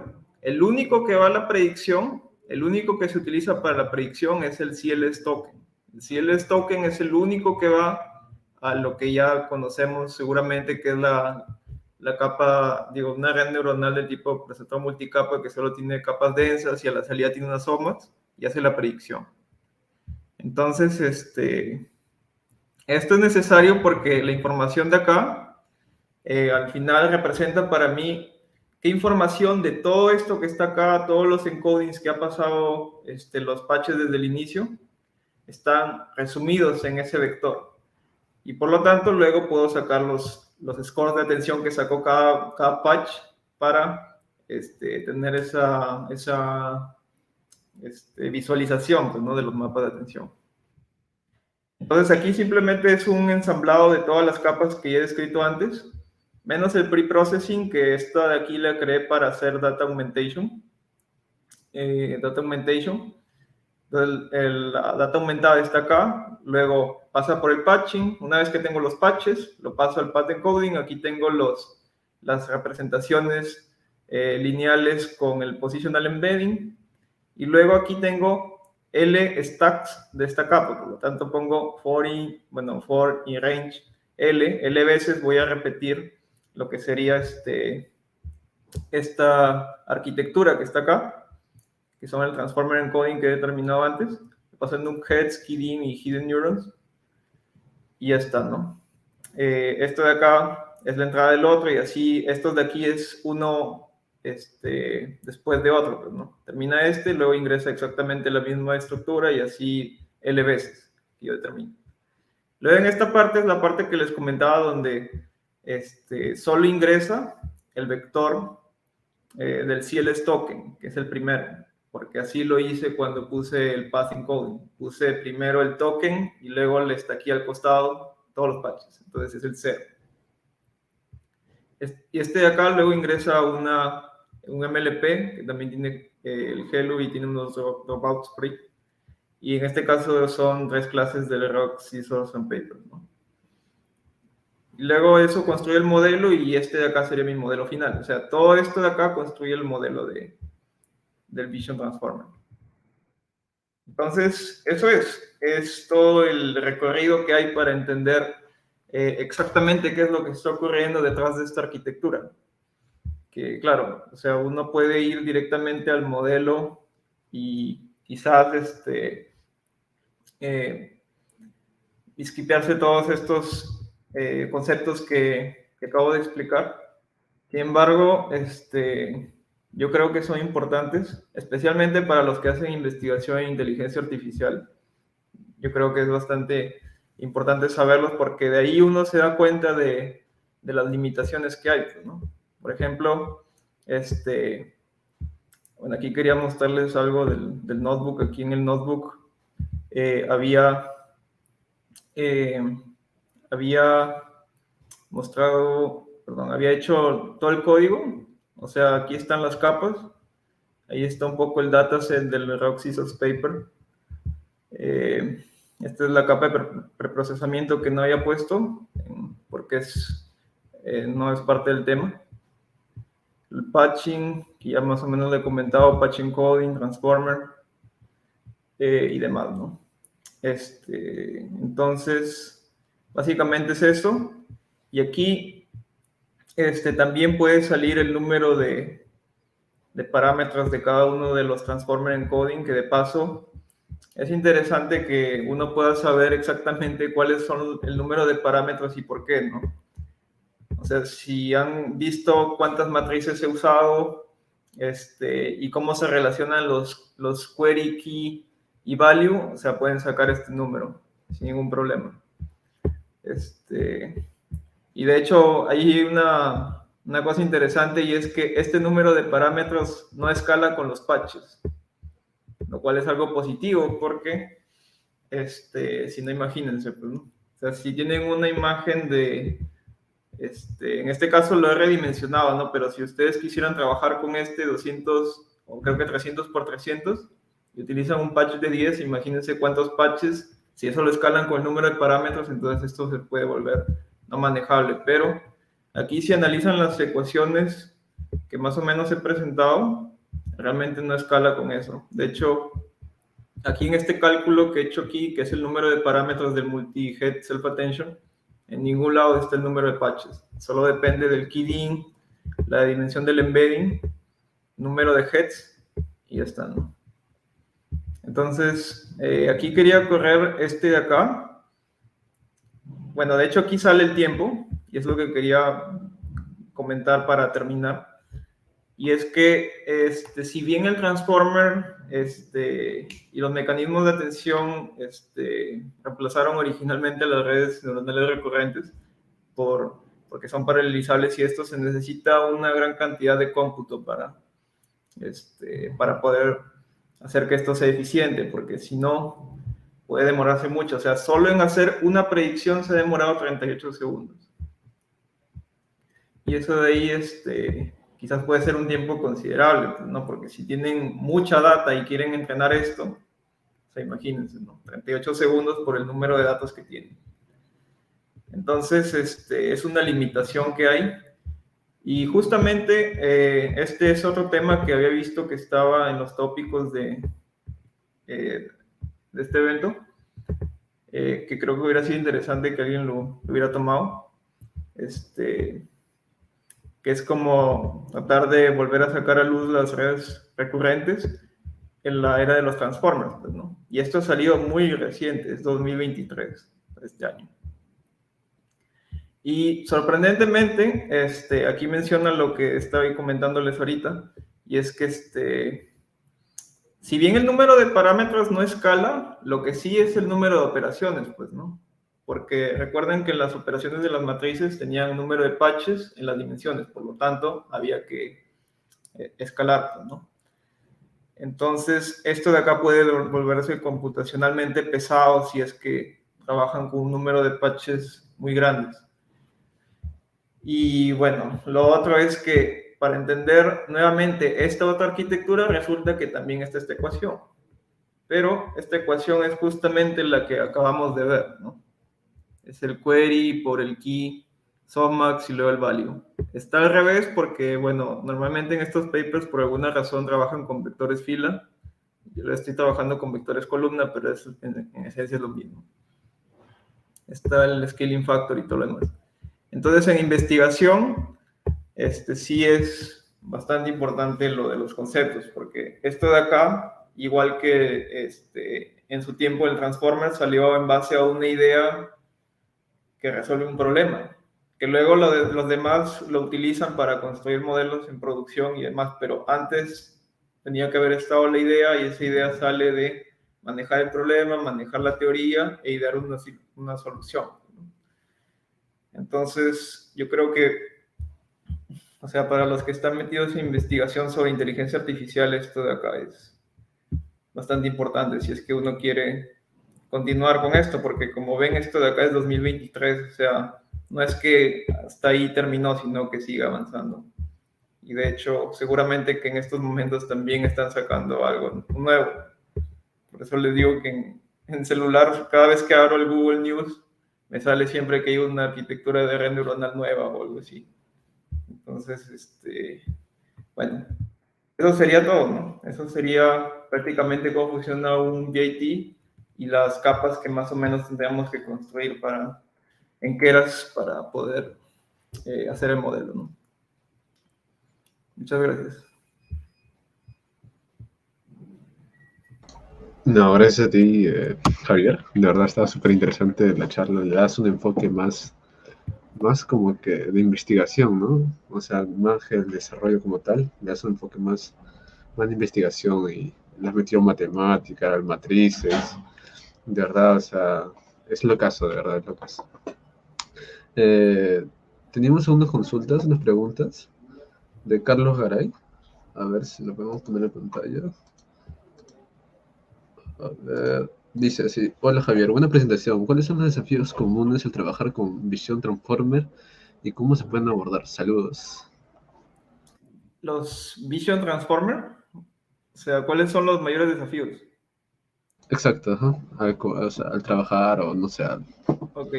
el único que va a la predicción, el único que se utiliza para la predicción es el CLS token. El CLS token es el único que va a lo que ya conocemos seguramente, que es la capa, digo, una red neuronal de tipo receptor multicapa que solo tiene capas densas y a la salida tiene unas somas y hace la predicción. Entonces, esto es necesario porque la información de acá, al final representa para mí qué información de todo esto que está acá, todos los encodings que ha pasado, los patches desde el inicio, están resumidos en ese vector. Y por lo tanto, luego puedo sacar los scores de atención que sacó cada patch para tener esa visualización, pues, ¿no?, de los mapas de atención. Entonces aquí simplemente es un ensamblado de todas las capas que ya he descrito antes, menos el pre-processing, que esta de aquí la creé para hacer data augmentation. Entonces, la data aumentada está acá, luego pasa por el patching. Una vez que tengo los patches, lo paso al path encoding. Aquí tengo las representaciones lineales con el positional embedding, y luego aquí tengo L stacks de esta capa, por lo tanto pongo for in range L veces voy a repetir lo que sería esta arquitectura que está acá, que son el transformer encoding que he determinado antes, pasando un heads, hidden y hidden neurons, y ya está, ¿no? Esto de acá es la entrada del otro, y así estos de aquí es uno después de otro, pues, ¿no? Termina luego ingresa exactamente la misma estructura y así L veces que yo determino. Luego en esta parte es la parte que les comentaba, donde solo ingresa el vector del CLS token, que es el primero, porque así lo hice cuando puse el path encoding. Puse primero el token y luego le aquí al costado todos los patches, entonces es el 0. Y de acá luego ingresa un MLP, que también tiene el hello y tiene unos dropouts free. Y en este caso son 3 clases del rock, scissors and paper, ¿no? Y luego eso construye el modelo, y de acá sería mi modelo final. O sea, todo esto de acá construye el modelo del Vision Transformer. Entonces, eso es todo el recorrido que hay para entender exactamente qué es lo que está ocurriendo detrás de esta arquitectura. Que claro, o sea, uno puede ir directamente al modelo y quizás esquipearse todos estos conceptos que acabo de explicar. Sin embargo, yo creo que son importantes, especialmente para los que hacen investigación en inteligencia artificial. Yo creo que es bastante importante saberlos, porque de ahí uno se da cuenta de las limitaciones que hay, ¿no? Por ejemplo, bueno, aquí quería mostrarles algo del notebook. Aquí en el notebook había hecho todo el código. O sea, aquí están las capas. Ahí está un poco el dataset del Rock Scissors Paper. Esta es la capa de preprocesamiento que no había puesto, porque no es parte del tema. El patching, que ya más o menos le he comentado, patching coding, transformer y demás, ¿no? Entonces, básicamente es eso. Y aquí también puede salir el número de parámetros de cada uno de los transformer encoding, que de paso es interesante que uno pueda saber exactamente cuáles son el número de parámetros y por qué, ¿no? O sea, si han visto cuántas matrices he usado, y cómo se relacionan los query, key y value, o sea, pueden sacar este número sin ningún problema. Y de hecho, hay una cosa interesante, y es que este número de parámetros no escala con los patches, lo cual es algo positivo porque, si no, imagínense, pues, ¿no? O sea, si tienen una imagen en este caso lo he redimensionado, ¿no? Pero si ustedes quisieran trabajar con 200 o creo que 300 por 300 y utilizan un patch de 10, imagínense cuántos patches, si eso lo escalan con el número de parámetros, entonces esto se puede volver no manejable. Pero aquí, si analizan las ecuaciones que más o menos he presentado, realmente no escala con eso. De hecho, aquí en este cálculo que he hecho aquí, que es el número de parámetros del multi-head self-attention, en ningún lado está el número de patches. Solo depende del keying, la dimensión del embedding, número de heads, y ya está, ¿no? Entonces, aquí quería correr de acá. Bueno, de hecho aquí sale el tiempo, y es lo que quería comentar para terminar. Y es que, si bien el transformer y los mecanismos de atención reemplazaron originalmente las redes neuronales recurrentes porque son paralelizables, y esto se necesita una gran cantidad de cómputo para poder hacer que esto sea eficiente, porque si no, puede demorarse mucho. O sea, solo en hacer una predicción se ha demorado 38 segundos. Y eso de ahí, quizás puede ser un tiempo considerable, ¿no? Porque si tienen mucha data y quieren entrenar esto, o sea, imagínense, ¿no? 38 segundos por el número de datos que tienen. Entonces, es una limitación que hay. Y justamente este es otro tema que había visto que estaba en los tópicos de este evento, que creo que hubiera sido interesante que alguien lo hubiera tomado. Que es como tratar de volver a sacar a luz las redes recurrentes en la era de los transformers, pues, ¿no? Y esto ha salido muy reciente, es 2023, este año. Y sorprendentemente, aquí menciona lo que estaba comentándoles ahorita, y es que si bien el número de parámetros no escala, lo que sí es el número de operaciones, pues, ¿no? Porque recuerden que las operaciones de las matrices tenían un número de patches en las dimensiones, por lo tanto, había que escalar, ¿no? Entonces, esto de acá puede volverse computacionalmente pesado si es que trabajan con un número de patches muy grandes. Y bueno, lo otro es que para entender nuevamente esta otra arquitectura, resulta que también está esta ecuación. Pero esta ecuación es justamente la que acabamos de ver, ¿no? Es el query por el key, softmax y luego el value. Está al revés porque, bueno, normalmente en estos papers por alguna razón trabajan con vectores fila. Yo estoy trabajando con vectores columna, pero es en esencia es lo mismo. Está el scaling factor y todo lo demás. Entonces, en investigación, sí es bastante importante lo de los conceptos, porque esto de acá, igual que en su tiempo el transformer salió en base a una idea que resuelve un problema, que luego los demás lo utilizan para construir modelos en producción y demás, pero antes tenía que haber estado la idea, y esa idea sale de manejar el problema, manejar la teoría e idear una solución. Entonces, yo creo que, o sea, para los que están metidos en investigación sobre inteligencia artificial, esto de acá es bastante importante si es que uno quiere continuar con esto, porque como ven, esto de acá es 2023, o sea, no es que hasta ahí terminó, sino que sigue avanzando. Y de hecho, seguramente que en estos momentos también están sacando algo nuevo. Por eso les digo que en celular, cada vez que abro el Google News, me sale siempre que hay una arquitectura de red neuronal nueva o algo así. Entonces, bueno, eso sería todo, ¿no? Eso sería prácticamente cómo funciona un JT y las capas que más o menos tendríamos que construir en Keras para poder hacer el modelo, ¿no? Muchas gracias. No, gracias a ti, Javier. De verdad está súper interesante la charla. Le das un enfoque más más como que de investigación, ¿no? O sea, más que el desarrollo como tal, le hace un enfoque más de investigación y le has metido matemáticas, matrices, de verdad, o sea, es lo caso, de verdad, es lo caso. Eh, Teníamos unas consultas, unas preguntas de Carlos Garay. A ver si lo podemos poner en pantalla. A ver, dice así: hola Javier, buena presentación. ¿Cuáles son los desafíos comunes al trabajar con visión Transformer y cómo se pueden abordar? Saludos. Los Vision Transformer, o sea, ¿cuáles son los mayores desafíos? Exacto, ajá. O sea, al trabajar o no sé. Ok,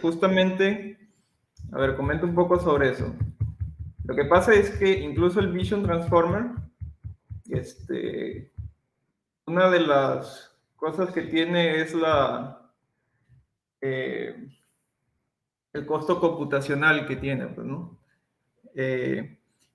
justamente, a ver, comento un poco sobre eso. Lo que pasa es que incluso el Vision Transformer, una de las cosas que tiene es eh, el costo computacional que tiene, pues, ¿no?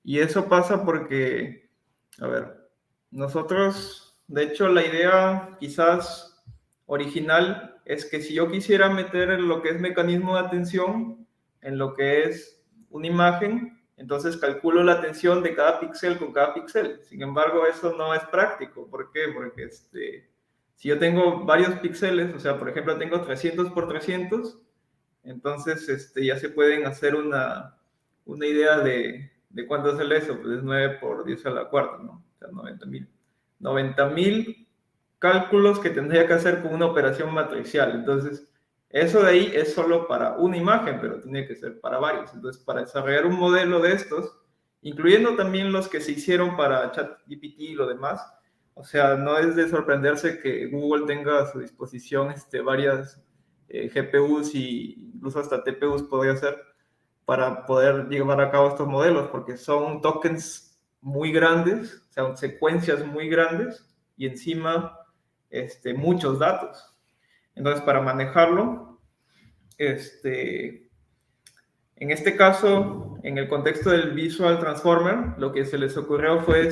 Y eso pasa porque, a ver, nosotros, de hecho, la idea quizás original es que si yo quisiera meter en lo que es mecanismo de atención, en lo que es una imagen, entonces calculo la atención de cada píxel con cada píxel. Sin embargo, eso no es práctico. ¿Por qué? Porque si yo tengo varios píxeles, o sea, por ejemplo, tengo 300 por 300, entonces ya se pueden hacer una idea de cuánto es el eso, pues es 9 por 10 a la cuarta, ¿no? O sea, 90,000. 90,000 cálculos que tendría que hacer con una operación matricial. Entonces, eso de ahí es solo para una imagen, pero tiene que ser para varios. Entonces, para desarrollar un modelo de estos, incluyendo también los que se hicieron para ChatGPT y lo demás, o sea, no es de sorprenderse que Google tenga a su disposición varias GPUs y incluso hasta TPUs podría ser para poder llevar a cabo estos modelos, porque son tokens muy grandes, o sea, secuencias muy grandes y encima muchos datos. Entonces, para manejarlo, en este caso, en el contexto del Visual Transformer, lo que se les ocurrió fue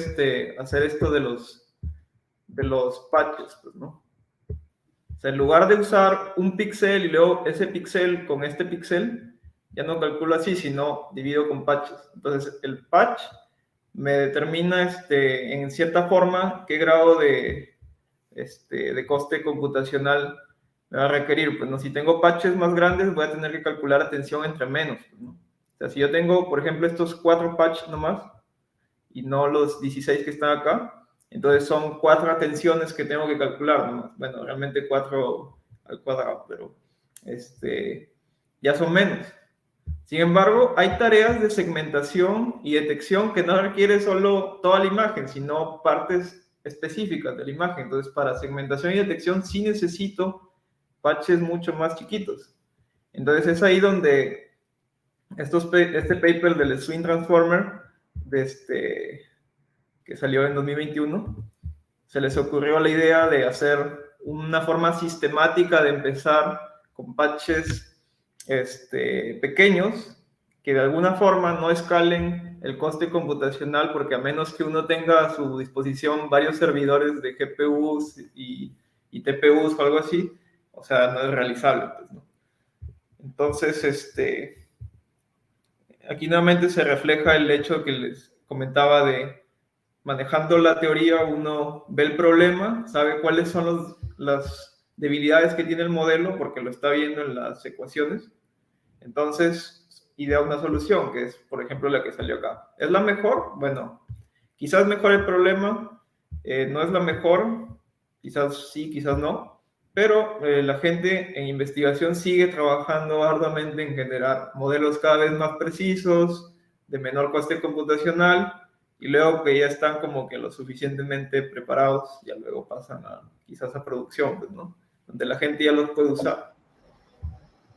hacer esto de los patches, pues, ¿no? O sea, en lugar de usar un píxel y luego ese píxel con este píxel, ya no calculo así, sino divido con patches. Entonces, el patch me determina en cierta forma qué grado de coste computacional me va a requerir. Pues, ¿no? Si tengo patches más grandes, voy a tener que calcular atención entre menos. Pues, ¿no? O sea, si yo tengo, por ejemplo, estos 4 patches nomás y no los 16 que están acá, entonces son 4 atenciones que tengo que calcular nomás. Bueno, realmente 4 al cuadrado, pero ya son menos. Sin embargo, hay tareas de segmentación y detección que no requiere solo toda la imagen, sino partes específicas de la imagen. Entonces, para segmentación y detección sí necesito patches mucho más chiquitos. Entonces, es ahí donde este paper del Swing Transformer, que salió en 2021, se les ocurrió la idea de hacer una forma sistemática de empezar con patches pequeños que de alguna forma no escalen el coste computacional, porque a menos que uno tenga a su disposición varios servidores de GPUs y TPUs o algo así, o sea, no es realizable. Pues, ¿no? Entonces, aquí nuevamente se refleja el hecho que les comentaba de manejando la teoría, uno ve el problema, sabe cuáles son las debilidades que tiene el modelo, porque lo está viendo en las ecuaciones. Entonces, idea una solución, que es, por ejemplo, la que salió acá. ¿Es la mejor? Bueno, quizás mejor el problema, no es la mejor, quizás sí, quizás no, pero la gente en investigación sigue trabajando arduamente en generar modelos cada vez más precisos, de menor coste computacional, y luego que ya están como que lo suficientemente preparados, ya luego pasan quizás a producción, pues, ¿no? Donde la gente ya los puede usar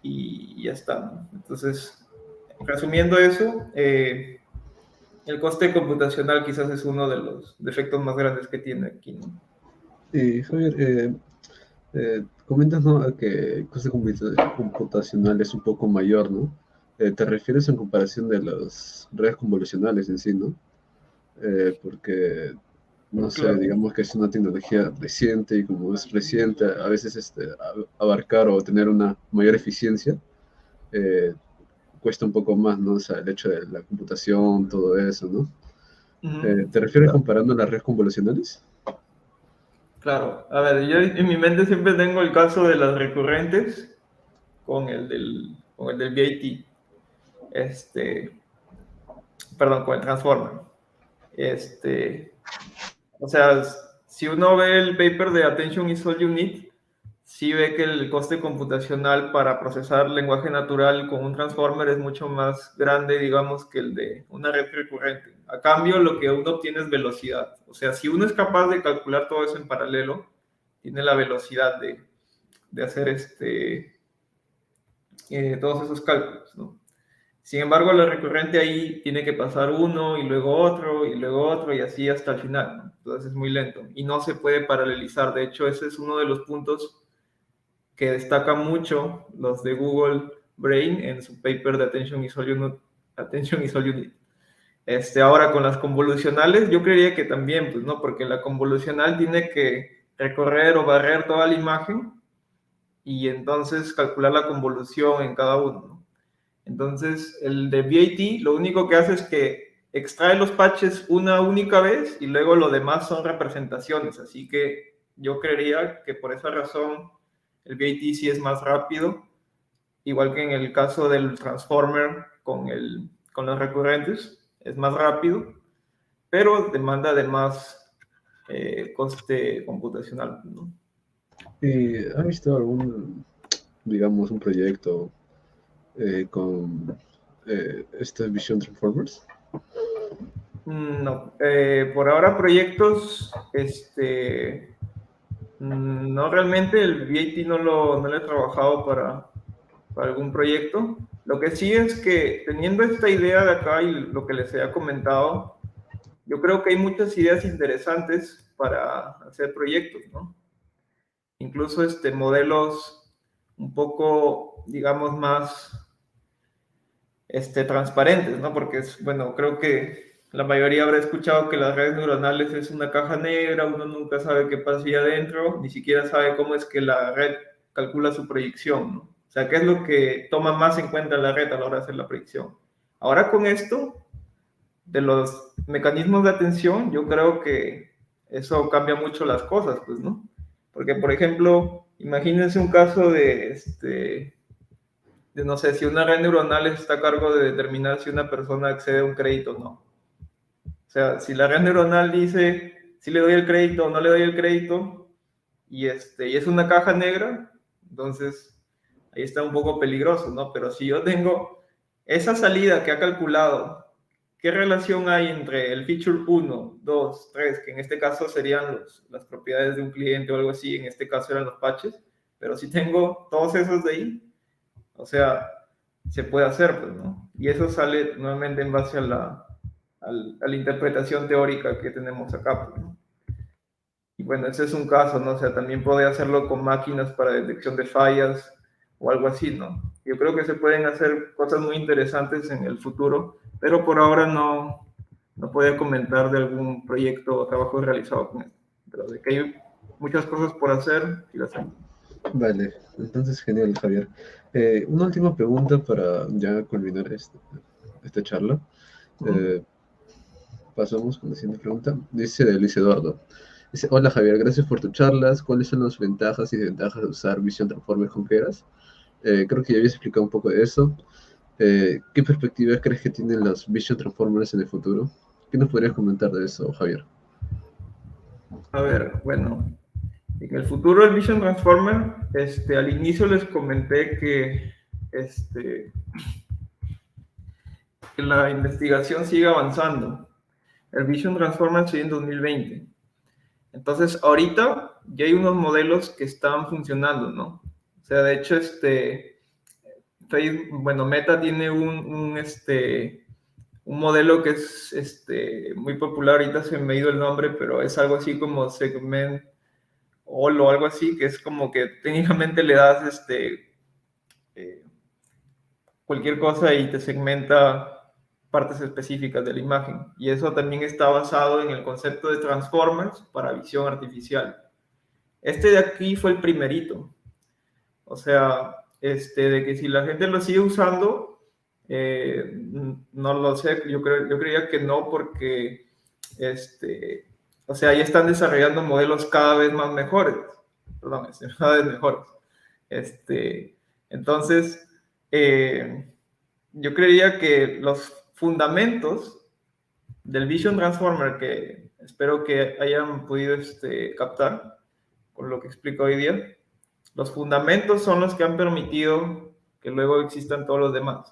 y ya está, ¿no? Entonces, resumiendo eso, el coste computacional quizás es uno de los defectos más grandes que tiene aquí, ¿no? Y Javier, comentas, ¿no?, que el coste computacional es un poco mayor, ¿no? Te refieres en comparación de las redes convolucionales en sí, ¿no? Porque, no sé, Claro. digamos que es una tecnología reciente y como es reciente, a veces abarcar o tener una mayor eficiencia, eh, cuesta un poco más, ¿no? O sea, el hecho de la computación, todo eso, ¿no? Ujú. ¿Te refieres comparando las redes convolucionales? Claro, a ver, yo en mi mente siempre tengo el caso de las recurrentes con el del VAT, perdón, con el Transformer. Este, o sea, si uno ve el paper de Attention is All You Need, sí ve que el coste computacional para procesar lenguaje natural con un transformer es mucho más grande, digamos, que el de una red recurrente. A cambio, lo que uno obtiene es velocidad. O sea, si uno es capaz de calcular todo eso en paralelo, tiene la velocidad de hacer todos esos cálculos, ¿no? Sin embargo, la recurrente ahí tiene que pasar uno y luego otro y así hasta el final, ¿no? Entonces es muy lento y no se puede paralelizar. De hecho, ese es uno de los puntos que destacan mucho los de Google Brain en su paper de Attention is All You Need. Ahora con las convolucionales, yo creería que también, pues no, porque la convolucional tiene que recorrer o barrer toda la imagen y entonces calcular la convolución en cada uno, ¿no? Entonces, el de VAT lo único que hace es que extrae los patches una única vez y luego lo demás son representaciones. Así que yo creería que por esa razón el VAT sí es más rápido, igual que en el caso del Transformer con los recurrentes, es más rápido, pero demanda de más coste computacional, ¿no? ¿Y has visto algún, digamos, un proyecto con este Vision Transformers? No, por ahora proyectos, no realmente el VAT no lo he trabajado para algún proyecto. Lo que sí es que teniendo esta idea de acá y lo que les había comentado, yo creo que hay muchas ideas interesantes para hacer proyectos, ¿no? Incluso modelos un poco, digamos, más transparentes, ¿no? Porque bueno, creo que la mayoría habrá escuchado que las redes neuronales es una caja negra, uno nunca sabe qué pasa ahí adentro, ni siquiera sabe cómo es que la red calcula su proyección, ¿no? O sea, ¿qué es lo que toma más en cuenta la red a la hora de hacer la predicción? Ahora con esto, de los mecanismos de atención, yo creo que eso cambia mucho las cosas, pues, ¿no? Porque, por ejemplo, imagínense un caso de no sé, si una red neuronal está a cargo de determinar si una persona accede a un crédito o no. O sea, si la red neuronal dice si le doy el crédito o no le doy el crédito y es una caja negra, entonces ahí está un poco peligroso, ¿no? Pero si yo tengo esa salida que ha calculado, ¿qué relación hay entre el feature 1, 2, 3, que en este caso serían las propiedades de un cliente o algo así, en este caso eran los patches, pero si tengo todos esos de ahí, o sea, se puede hacer, pues, ¿no? Y eso sale nuevamente en base a la interpretación teórica que tenemos acá, pues, ¿no? Y bueno, ese es un caso, ¿no? O sea, también puede hacerlo con máquinas para detección de fallas o algo así, ¿no? Yo creo que se pueden hacer cosas muy interesantes en el futuro, pero por ahora no podía comentar de algún proyecto o trabajo realizado con esto. Pero de que hay muchas cosas por hacer, sí las hay. Vale, entonces genial, Javier. Una última pregunta para ya culminar esta charla. Uh-huh. Eh, Pasamos con la siguiente pregunta. Dice de Luis Eduardo. Dice, hola Javier, gracias por tus charlas. ¿Cuáles son las ventajas y desventajas de usar Vision Transformers con Keras? Creo que ya habías explicado un poco de eso. ¿Qué perspectivas crees que tienen los Vision Transformers en el futuro? ¿Qué nos podrías comentar de eso, Javier? A ver, bueno, en el futuro el Vision Transformer, al inicio les comenté que la investigación sigue avanzando. El Vision Transformer sigue en 2020. Entonces, ahorita ya hay unos modelos que están funcionando, ¿no? O sea, de hecho, Facebook, bueno, Meta tiene un modelo que es muy popular, ahorita se me ha ido el nombre, pero es algo así como Segment o algo así, que es como que técnicamente le das eh, cualquier cosa y te segmenta partes específicas de la imagen. Y eso también está basado en el concepto de transformers para visión artificial. Este de aquí fue el primerito. O sea, de que si la gente lo sigue usando, No lo sé, yo creía que no, porque o sea, ya están desarrollando modelos cada vez más mejores, perdón, cada vez mejores. Entonces, yo creía que los fundamentos del Vision Transformer, que espero que hayan podido captar con lo que explico hoy día, los fundamentos son los que han permitido que luego existan todos los demás.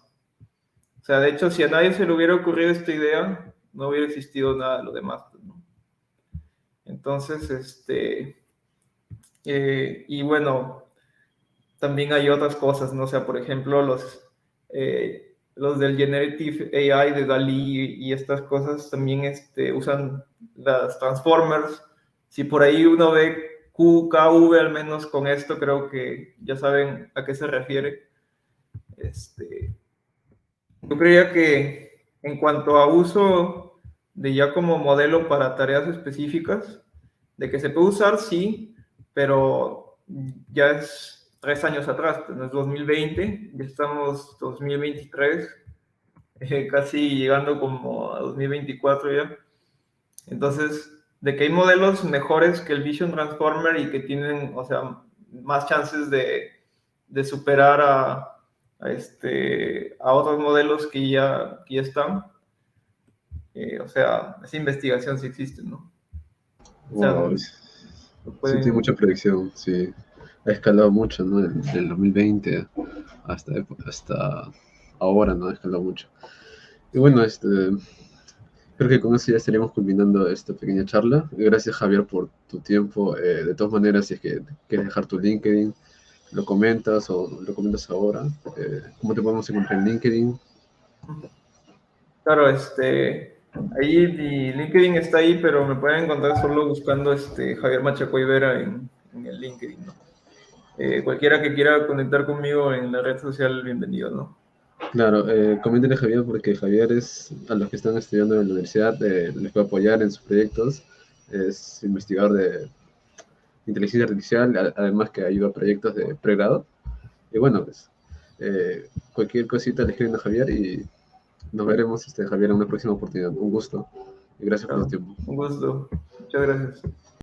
O sea, de hecho, si a nadie se le hubiera ocurrido esta idea, no hubiera existido nada de lo demás, ¿no? Entonces, y bueno, también hay otras cosas, ¿no? O sea, por ejemplo, los del Generative AI de DALL-E y estas cosas también usan las Transformers. Si por ahí uno ve QKV, al menos con esto, creo que ya saben a qué se refiere. Yo creía que en cuanto a uso de ya como modelo para tareas específicas, de que se puede usar, sí, pero ya es 3 años atrás, no es 2020, ya estamos 2023, casi llegando como a 2024 ya. Entonces, de que hay modelos mejores que el Vision Transformer y que tienen, o sea, más chances de superar a otros modelos que ya están. O sea, esa investigación sí existe, ¿no? O sea, Wow, lo sí tiene pueden... mucha predicción, sí. Ha escalado mucho, ¿no? Del 2020 hasta ahora, ¿no? Ha escalado mucho. Y bueno, creo que con eso ya estaríamos culminando esta pequeña charla. Gracias, Javier, por tu tiempo. De todas maneras, si es que quieres dejar tu LinkedIn, lo comentas o lo comentas ahora. ¿Cómo te podemos encontrar en LinkedIn? Claro, ahí mi LinkedIn está ahí, pero me pueden encontrar solo buscando Javier Machacoy Vera en el LinkedIn, ¿no? Cualquiera que quiera conectar conmigo en la red social, bienvenido, ¿no? Claro, coméntenle a Javier porque Javier es, a los que están estudiando en la universidad, les puede apoyar en sus proyectos. Es investigador de inteligencia artificial, además que ayuda a proyectos de pregrado. Y bueno, pues cualquier cosita le escriben a Javier y nos veremos, Javier, en una próxima oportunidad. Un gusto y gracias por tu Claro, tiempo. un gusto. Muchas gracias.